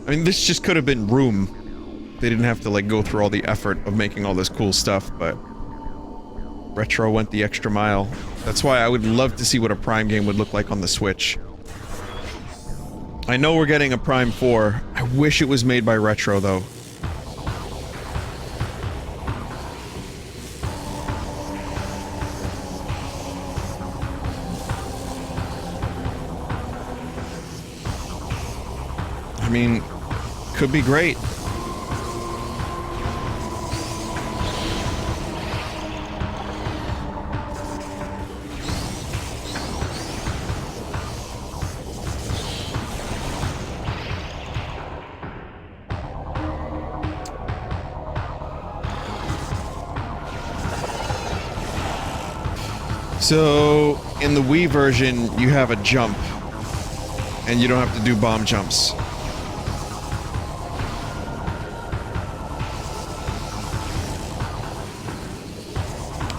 I mean, this just could have been Room. They didn't have to, like, go through all the effort of making all this cool stuff, but... Retro went the extra mile. That's why I would love to see what a Prime game would look like on the Switch. I know we're getting a Prime 4. I wish it was made by Retro, though. I mean, could be great. So, in the Wii version, you have a jump, and you don't have to do bomb jumps.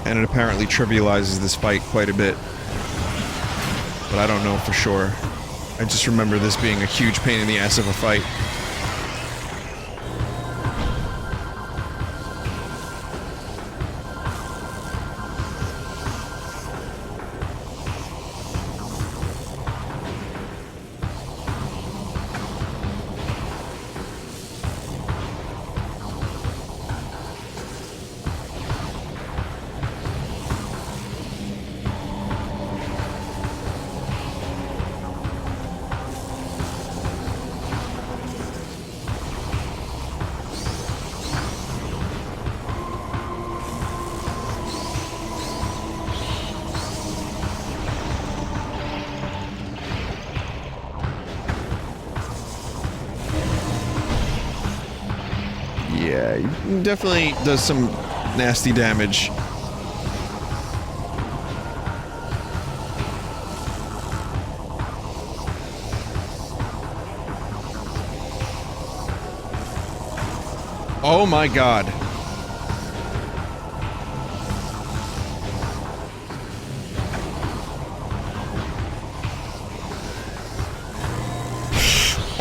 And it apparently trivializes this fight quite a bit. But I don't know for sure. I just remember this being a huge pain in the ass of a fight. Yeah, he definitely does some nasty damage. Oh my god.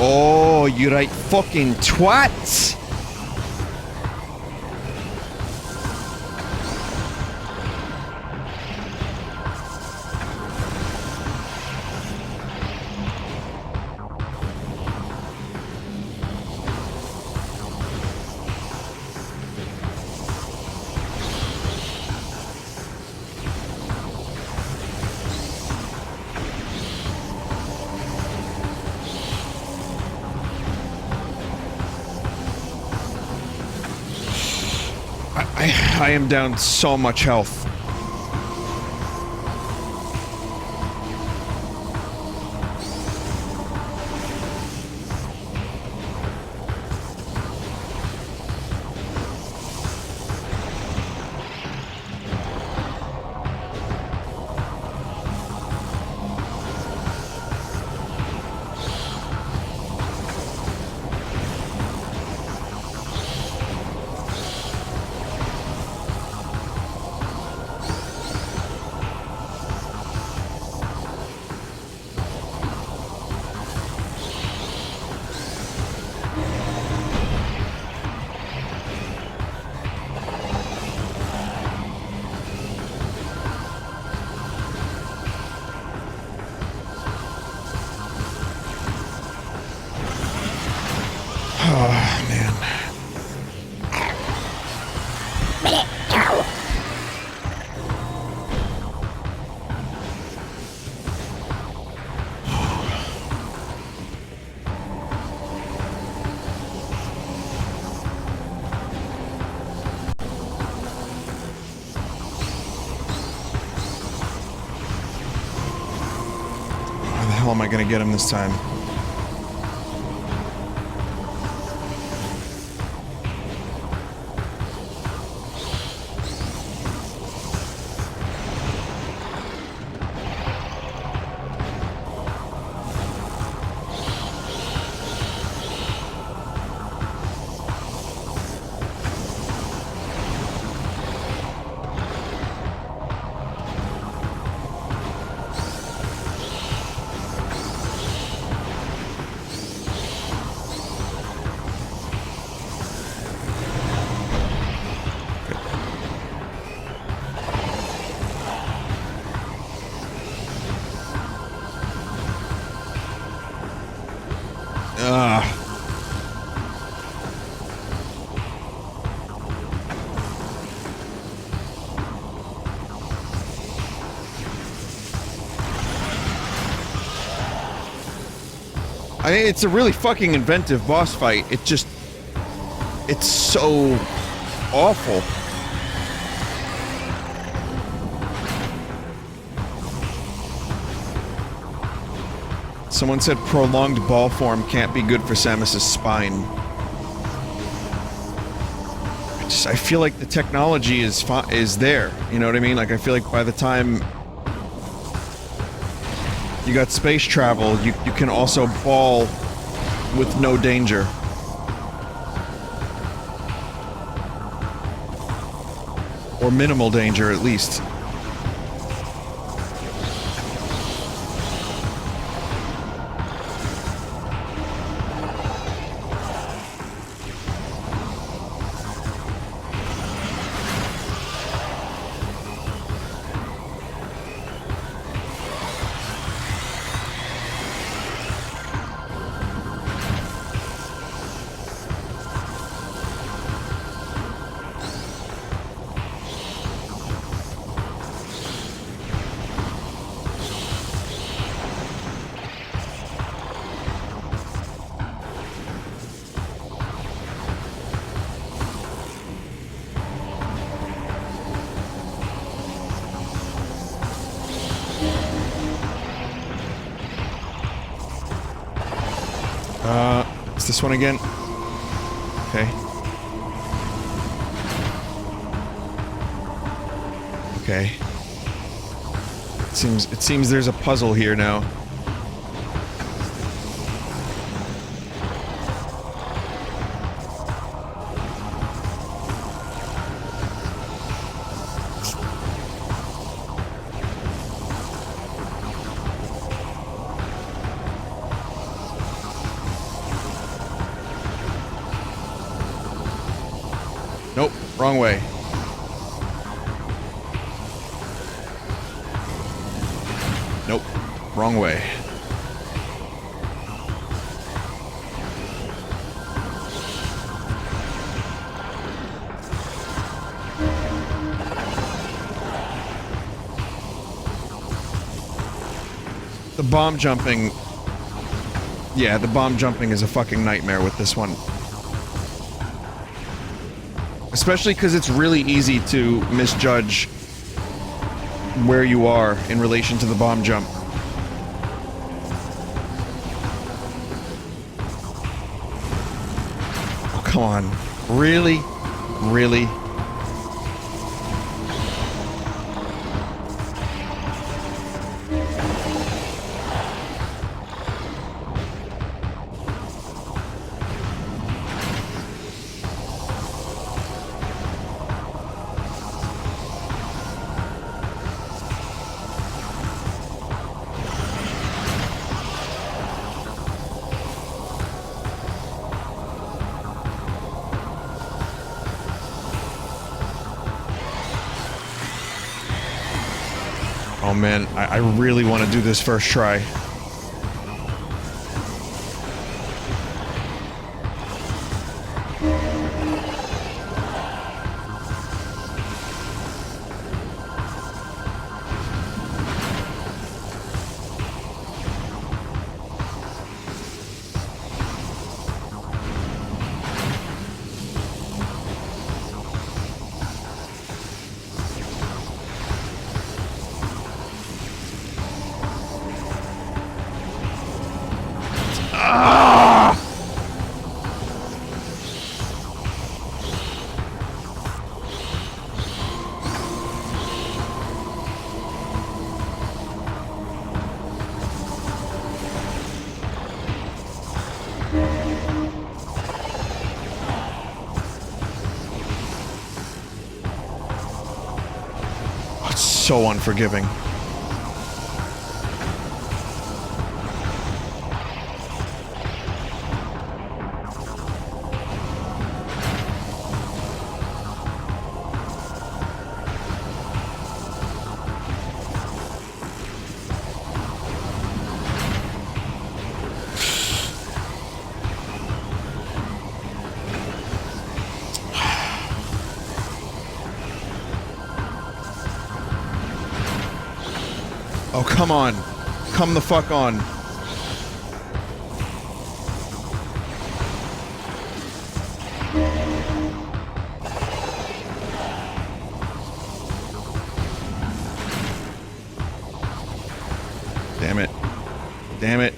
Oh, you right fucking twat! I am down so much health. Oh, man. How the hell am I gonna get him this time? I mean, it's a really fucking inventive boss fight. It just... it's so... awful. Someone said prolonged ball form can't be good for Samus's spine. I feel like the technology is there. You know what I mean? Like, I feel like by the time you got space travel, you can also ball with no danger. Or minimal danger, at least. It's this one again? Okay. Okay. It seems there's a puzzle here now. Nope, wrong way. Nope, wrong way. The bomb jumping... Yeah, the bomb jumping is a fucking nightmare with this one. Especially because it's really easy to misjudge where you are in relation to the bomb jump. Oh, come on. Really? Really? Oh man, I really want to do this first try. So unforgiving. Oh, come on. Come the fuck on. Damn it. Damn it.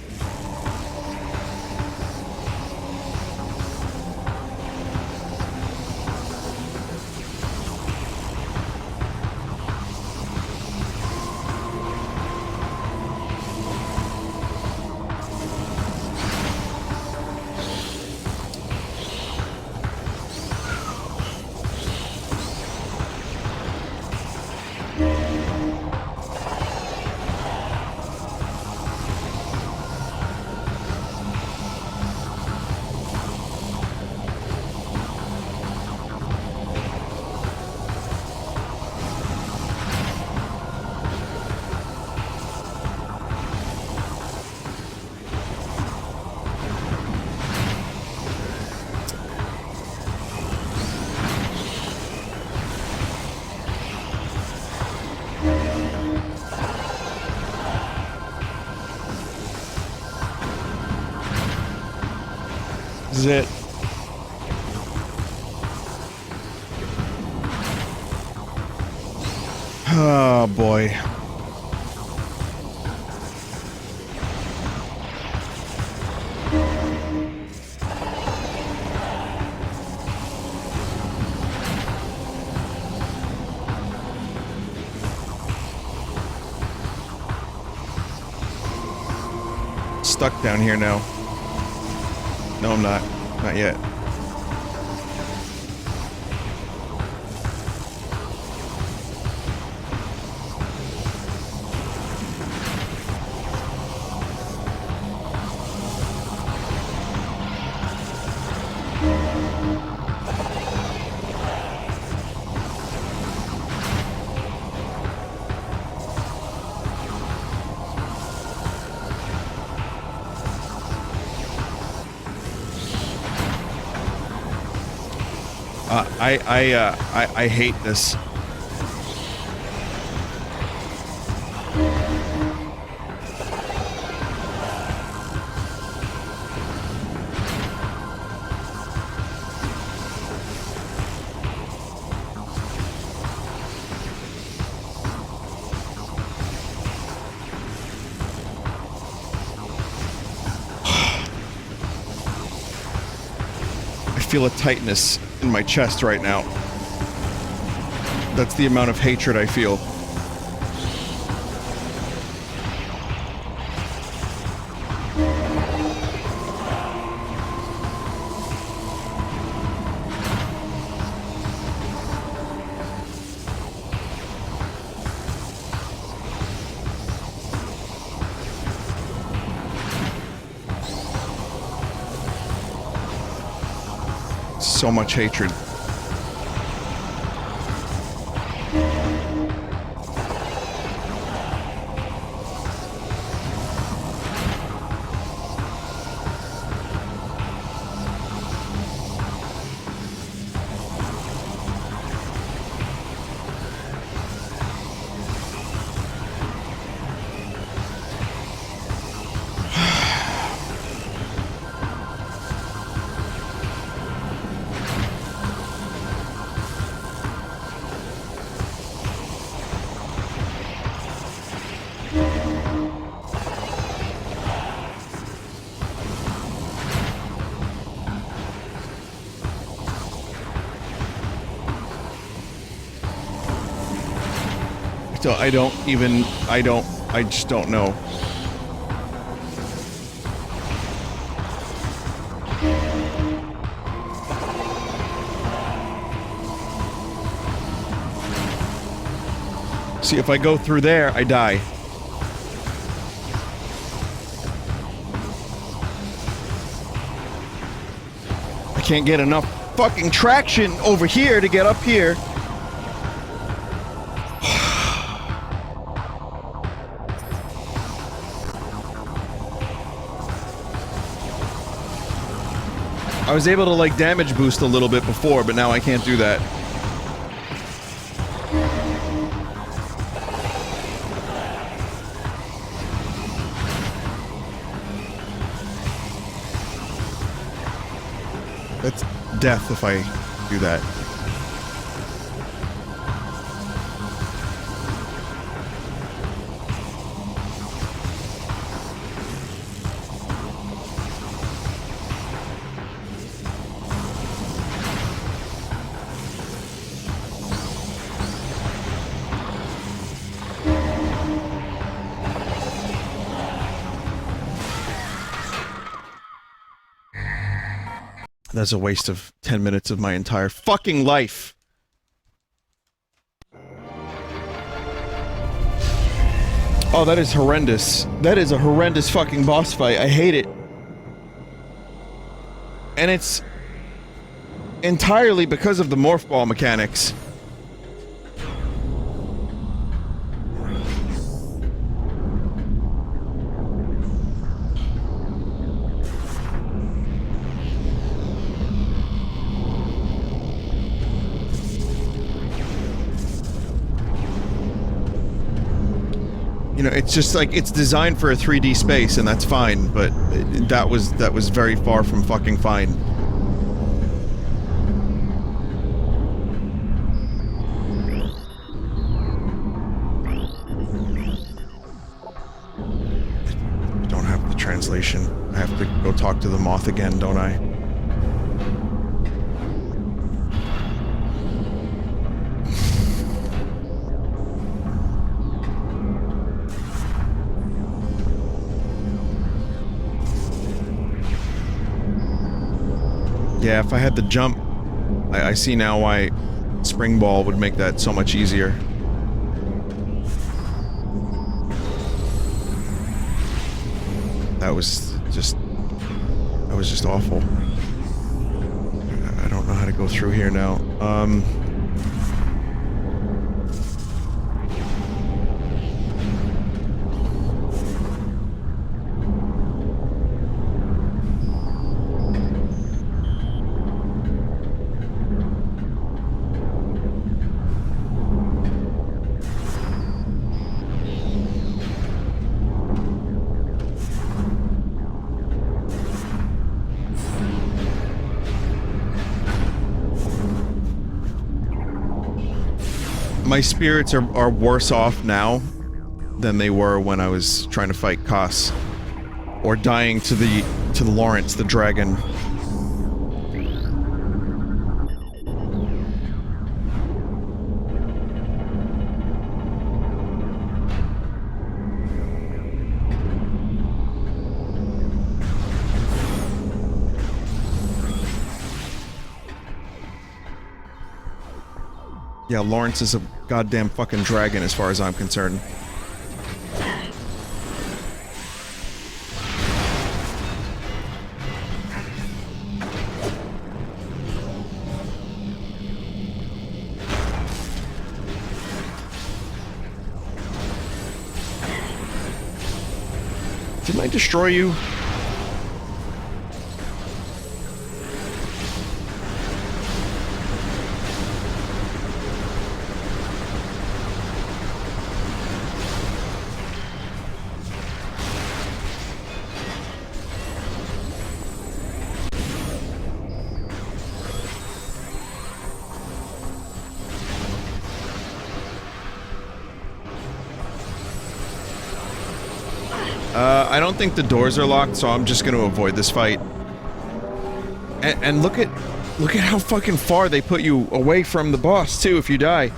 This is it. Oh boy. stuck down here now. No, I'm not. Not yet. I hate this. I feel a tightness in my chest right now. That's the amount of hatred I feel. So much hatred. So I just don't know. See, if I go through there, I die. I can't get enough fucking traction over here to get up here. I was able to, like, damage boost a little bit before, but now I can't do that. That's death if I do that. That's a waste of 10 minutes of my entire fucking life. Oh, that is horrendous. That is a horrendous fucking boss fight. I hate it. And it's entirely because of the morph ball mechanics. You know, it's just like, it's designed for a 3D space, and that's fine, but that was very far from fucking fine. I don't have the translation. I have to go talk to the moth again, don't I? Yeah, if I had the jump, I see now why Spring Ball would make that so much easier. That was just awful. I don't know how to go through here now. My spirits are worse off now than they were when I was trying to fight Koss. Or dying to the Lawrence, the dragon. Yeah, Lawrence is a goddamn fucking dragon as far as I'm concerned. Didn't I destroy you? I don't think the doors are locked, so I'm just gonna avoid this fight. And look at how fucking far they put you away from the boss, too, if you die.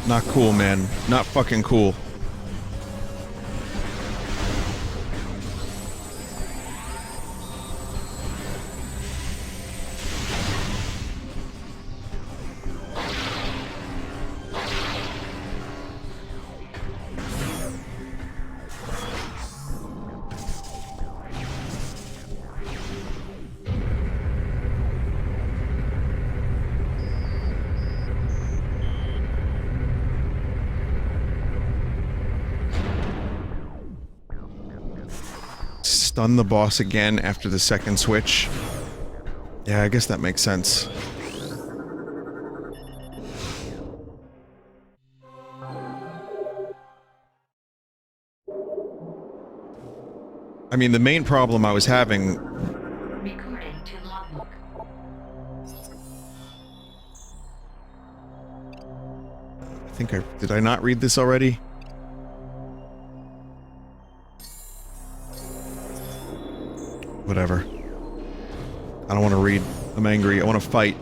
Not cool, man. Not fucking cool. Stun the boss again after the second switch. Yeah, I guess that makes sense. I mean, the main problem I was having... Recording to logbook. I think did I not read this already? Whatever. I don't want to read. I'm angry. I want to fight.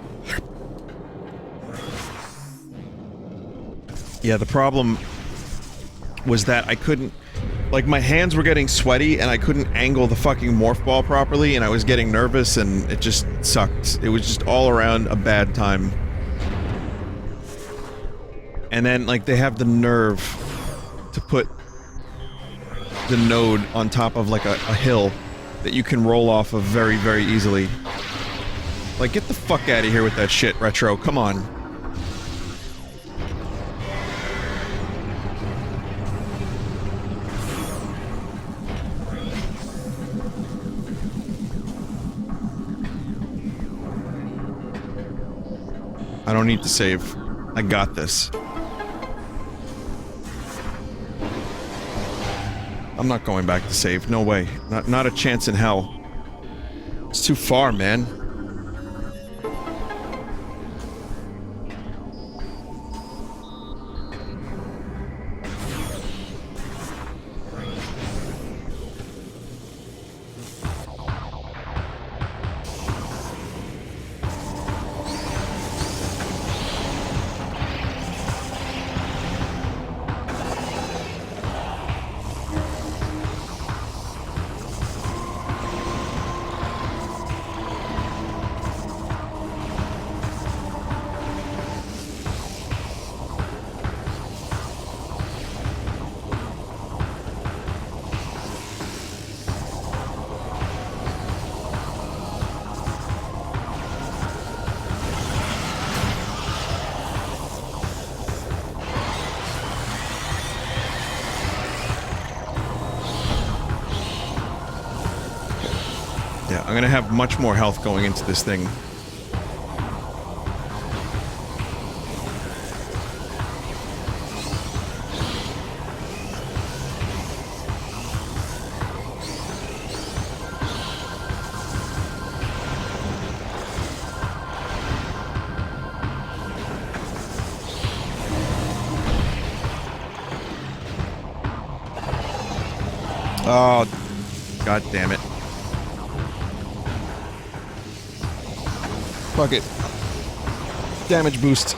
Yeah, the problem was that I couldn't... Like, my hands were getting sweaty, and I couldn't angle the fucking morph ball properly, and I was getting nervous, and it just sucked. It was just all around a bad time. And then, like, they have the nerve to put the node on top of, like, a hill that you can roll off of very, very easily. Like, get the fuck out of here with that shit, Retro. Come on. I don't need to save. I got this. I'm not going back to save. No way. Not a chance in hell. It's too far, man. Yeah, I'm gonna have much more health going into this thing. Oh, god damn it. Fuck it. Damage boost.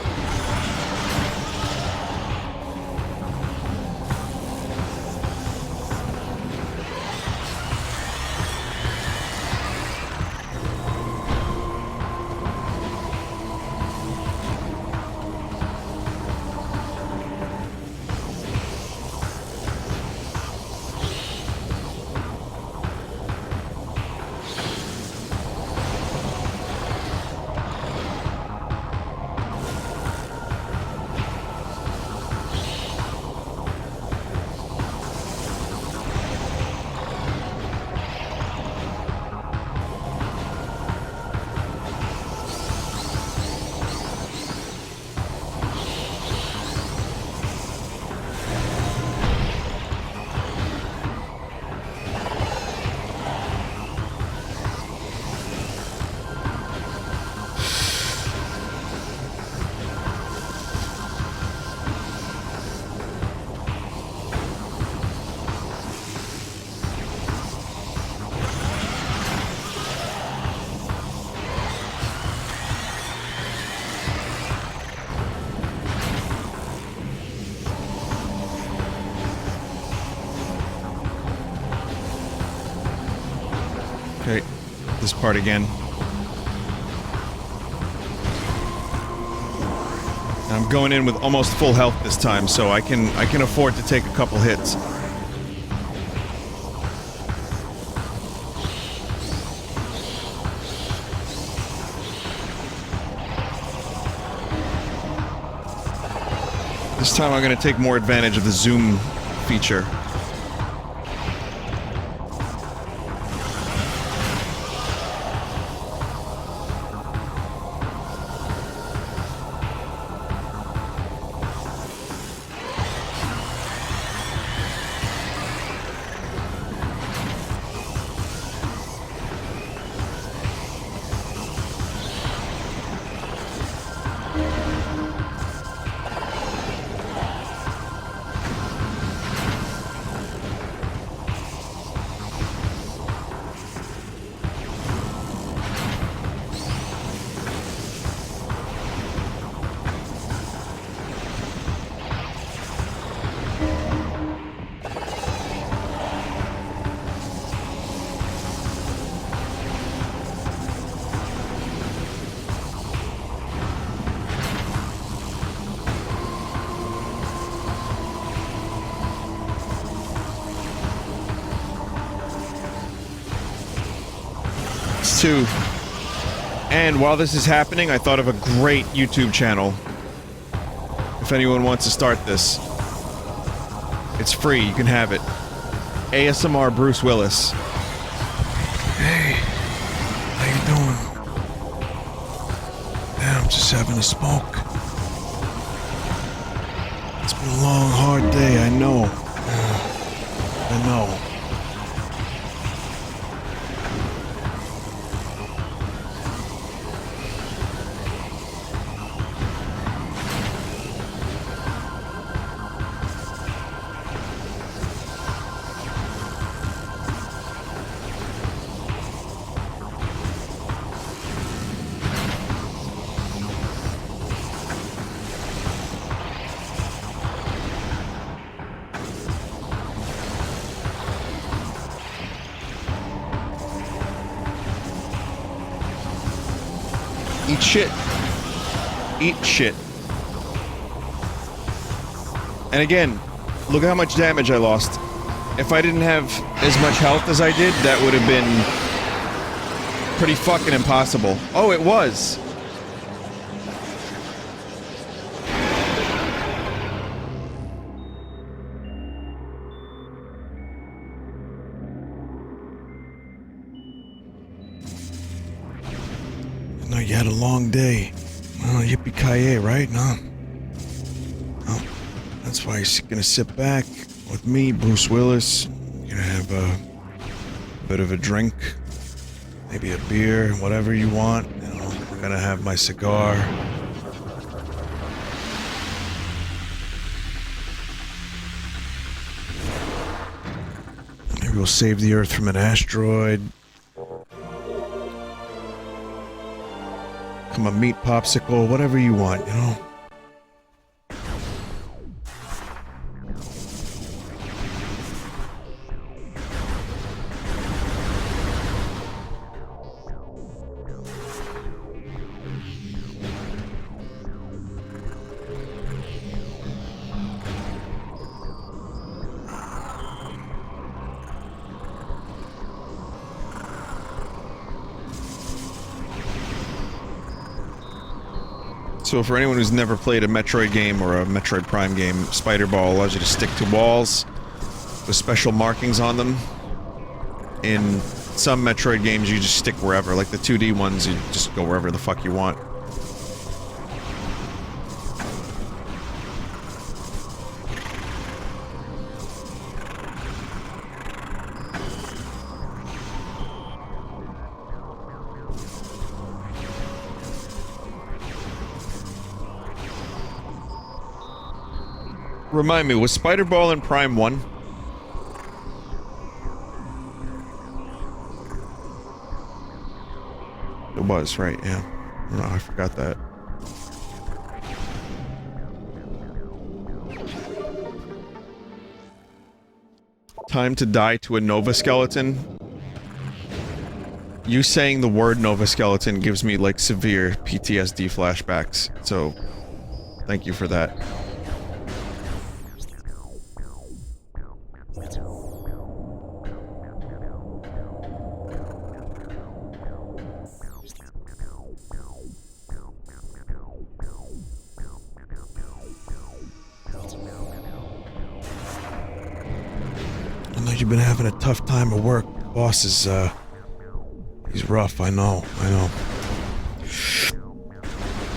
Okay, this part again. I'm going in with almost full health this time, so I can afford to take a couple hits. This time I'm going to take more advantage of the zoom feature. Two. And while this is happening, I thought of a great YouTube channel. If anyone wants to start this. It's free, you can have it. ASMR Bruce Willis. Hey, how you doing? Yeah, I'm just having a smoke. It's been a long, hard day, I know. I know. Eat shit. Eat shit. And again, look at how much damage I lost. If I didn't have as much health as I did, that would have been pretty fucking impossible. Oh, it was. you had a long day. Well, yippee-ki-yay, right? No. Well, that's why you're gonna sit back with me, Bruce Willis. You're gonna have a bit of a drink, maybe a beer, whatever you want. You know, I'm gonna have my cigar. Maybe we'll save the Earth from an asteroid. Come a meat popsicle, whatever you want, you know? So for anyone who's never played a Metroid game or a Metroid Prime game, Spider Ball allows you to stick to walls with special markings on them. In some Metroid games, you just stick wherever. Like the 2D ones, you just go wherever the fuck you want. Remind me, was Spider Ball in Prime 1? It was, right, yeah. No, I forgot that. Time to die to a Nova Skeleton. You saying the word Nova Skeleton gives me, like, severe PTSD flashbacks, so thank you for that. You've been having a tough time at work. Boss is, he's rough, I know.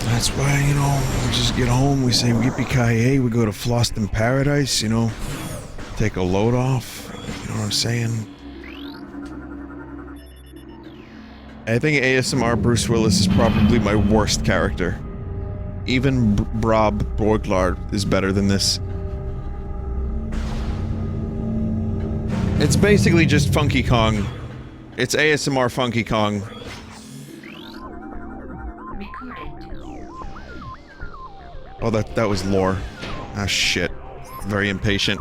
That's why, you know, we just get home, we say yippee-ki-yay, we go to Floston Paradise, you know, take a load off, you know what I'm saying? I think ASMR Bruce Willis is probably my worst character. Even Rob Borglard is better than this. It's basically just Funky Kong. It's ASMR Funky Kong. Oh, that was lore. Ah, shit. Very impatient.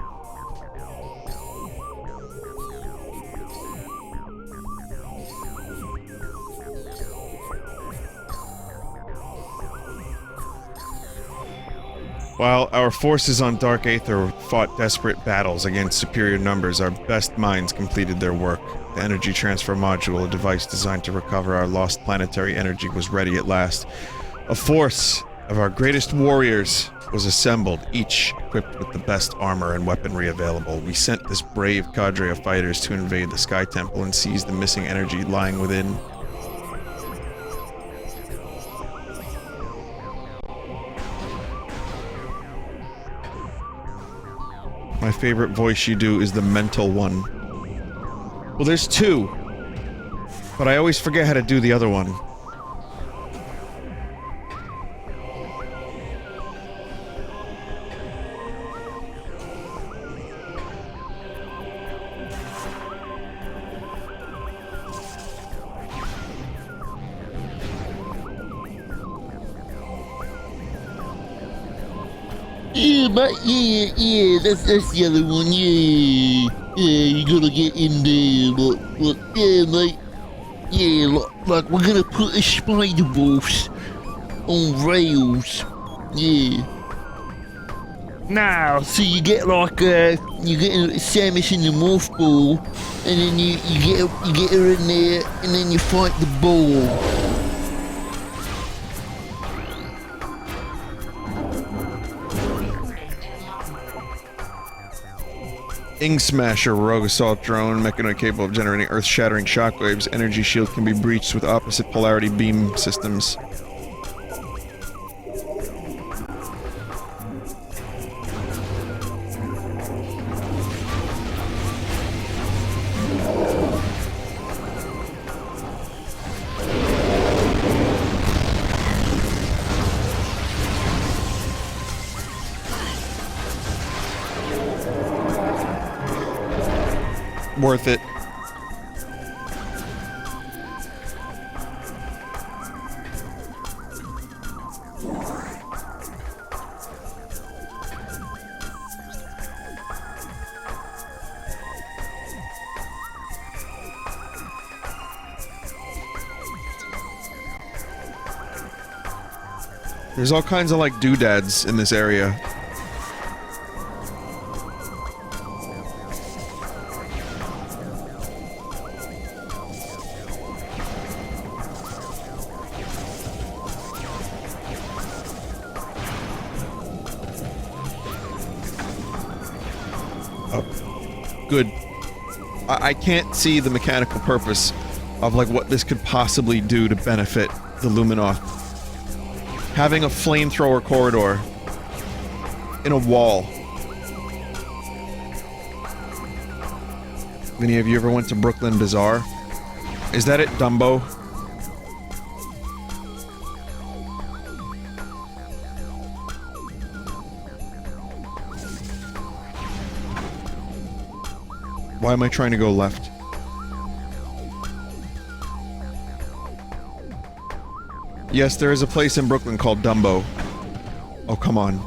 While our forces on Dark Aether fought desperate battles against superior numbers, our best minds completed their work. The energy transfer module, a device designed to recover our lost planetary energy, was ready at last. A force of our greatest warriors was assembled, each equipped with the best armor and weaponry available. We sent this brave cadre of fighters to invade the Sky Temple and seize the missing energy lying within. My favorite voice you do is the mental one. Well, there's two, but I always forget how to do the other one. Yeah, but yeah, that's the other one, yeah. Yeah, you gotta get in there, but yeah, mate. Yeah, like we're gonna put a spider boss on rails, yeah. Now, so you get like you get Samus in the morph ball, and then you get her in there, and then you fight the ball. Ing Smasher, rogue assault drone, mechanoid capable of generating earth-shattering shockwaves. Energy shield can be breached with opposite polarity beam systems. Worth it. There's all kinds of like doodads in this area. Good. I can't see the mechanical purpose of, like, what this could possibly do to benefit the Luminoth. Having a flamethrower corridor in a wall. Vinny, have you ever went to Brooklyn Bazaar? Is that at Dumbo? Why am I trying to go left? Yes, there is a place in Brooklyn called Dumbo. Oh, come on.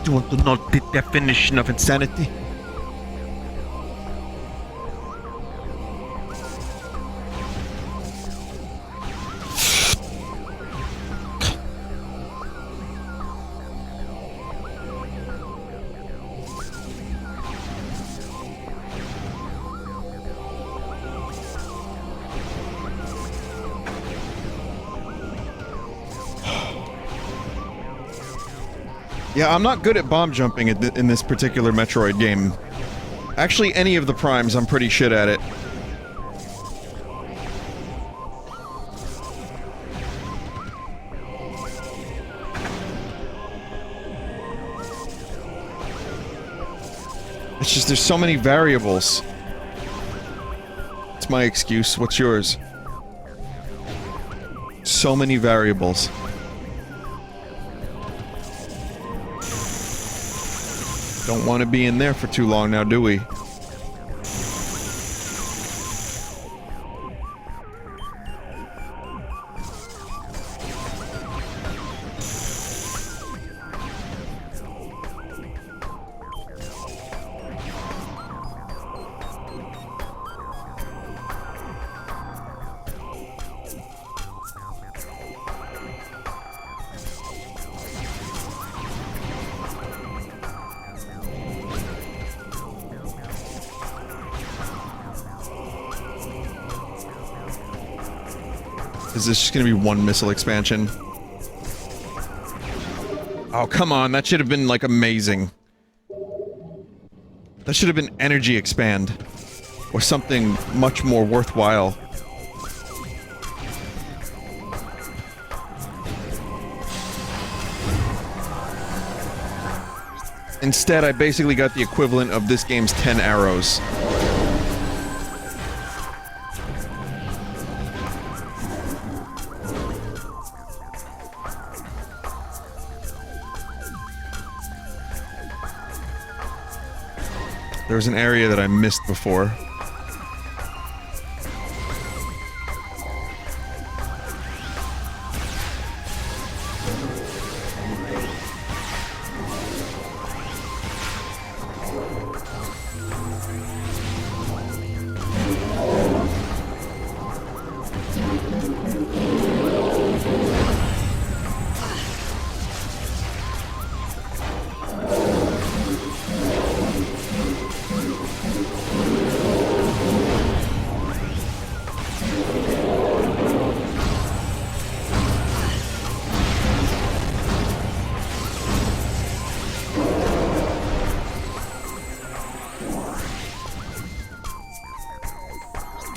Do you want to know the definition of insanity? Yeah, I'm not good at bomb jumping in this particular Metroid game. Actually, any of the Primes, I'm pretty shit at it. It's just there's so many variables. It's my excuse. What's yours? So many variables. Don't want to be in there for too long now, do we? Is this just gonna be one missile expansion? Oh, come on, that should have been, like, amazing. That should have been energy expand. Or something much more worthwhile. Instead, I basically got the equivalent of this game's 10 arrows. There was an area that I missed before.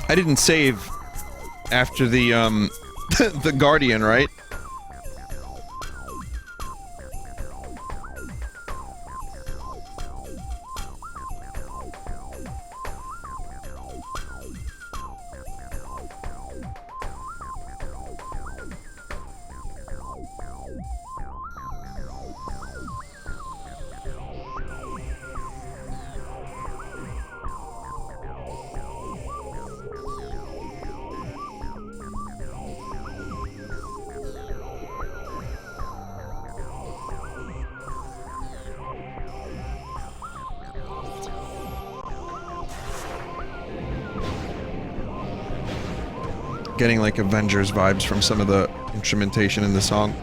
I didn't save after the, the Guardian, right? Getting like Avengers vibes from some of the instrumentation in the song.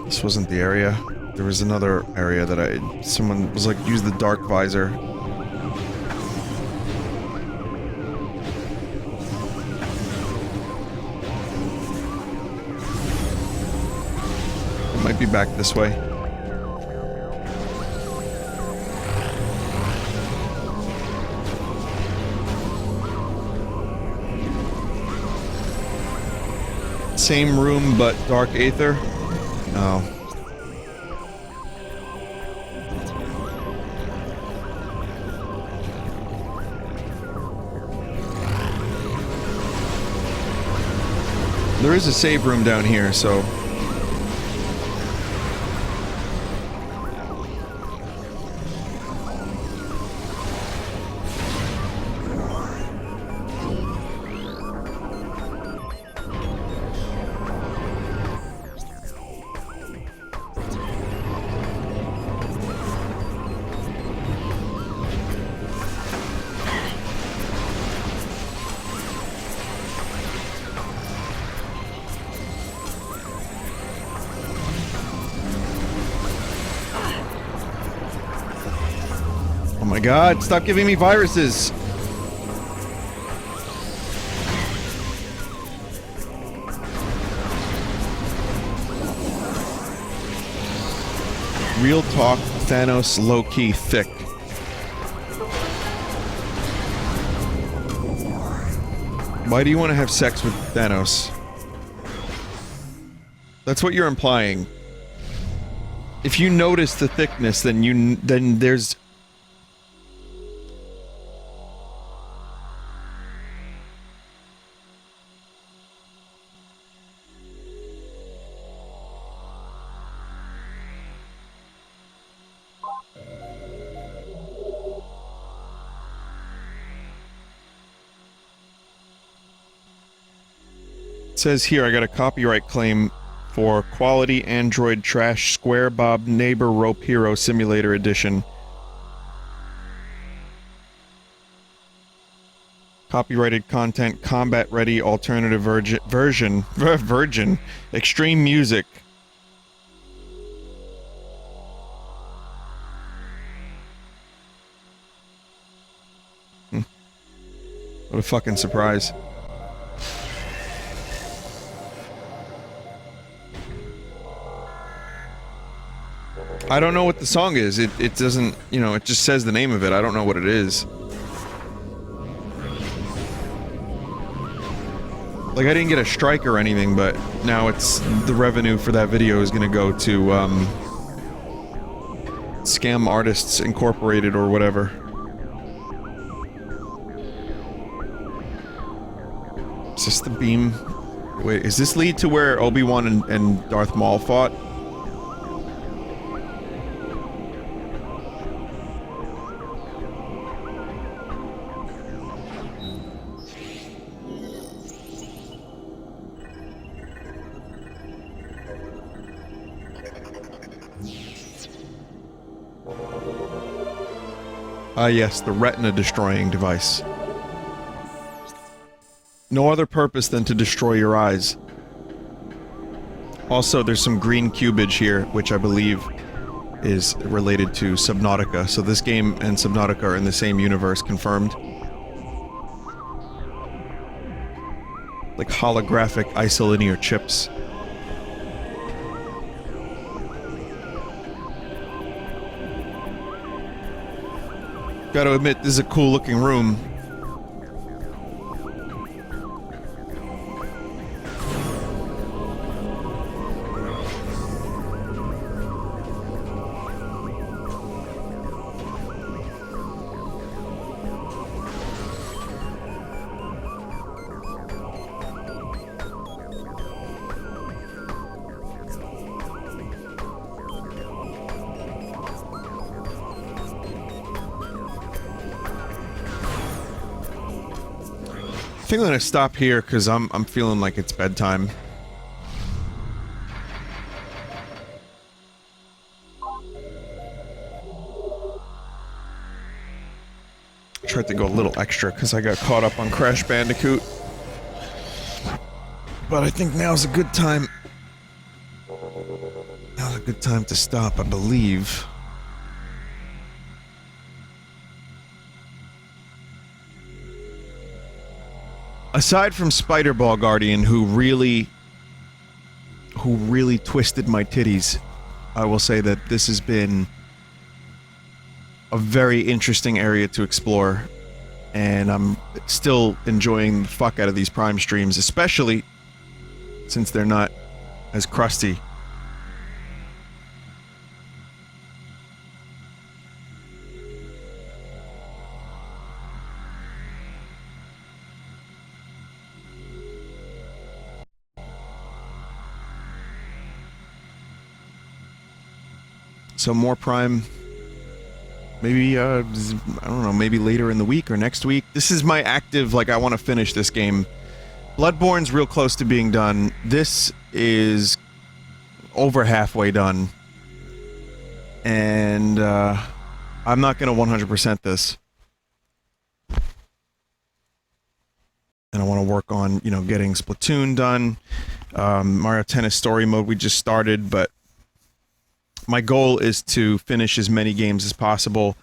This wasn't the area. There was another area that someone was like, use the dark visor. It might be back this way. Same room, but dark aether? No. There is a save room down here, so... Oh my god, stop giving me viruses! Real talk, Thanos low-key thick. Why do you want to have sex with Thanos? That's what you're implying. If you notice the thickness, then there's... It says here I got a copyright claim for Quality Android Trash Square Bob Neighbor Rope Hero Simulator Edition. Copyrighted content, combat ready, alternative virgin, extreme music. What a fucking surprise. I don't know what the song is. It doesn't, you know, it just says the name of it. I don't know what it is. Like, I didn't get a strike or anything, but now it's... the revenue for that video is gonna go to, Scam Artists Incorporated or whatever. Is this the beam? Wait, is this lead to where Obi-Wan and Darth Maul fought? Ah yes, the retina-destroying device. No other purpose than to destroy your eyes. Also, there's some green cubage here, which I believe is related to Subnautica. So this game and Subnautica are in the same universe, confirmed. Like holographic isolinear chips. Gotta admit, this is a cool looking room. I think I'm gonna stop here because I'm feeling like it's bedtime. I tried to go a little extra because I got caught up on Crash Bandicoot. But I think now's a good time. Now's a good time to stop, I believe. Aside from Spider-Ball Guardian, who really twisted my titties, I will say that this has been a very interesting area to explore, and I'm still enjoying the fuck out of these Prime streams, especially since they're not as crusty. So more Prime, maybe, I don't know, maybe later in the week or next week. This is my active, like, I want to finish this game. Bloodborne's real close to being done. This is over halfway done. And, I'm not gonna 100% this. And I want to work on, you know, getting Splatoon done. Mario Tennis Story Mode we just started, but my goal is to finish as many games as possible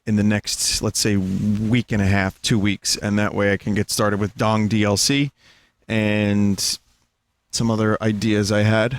in the next, let's say, week and a half, 2 weeks, and that way I can get started with Dong DLC and some other ideas I had.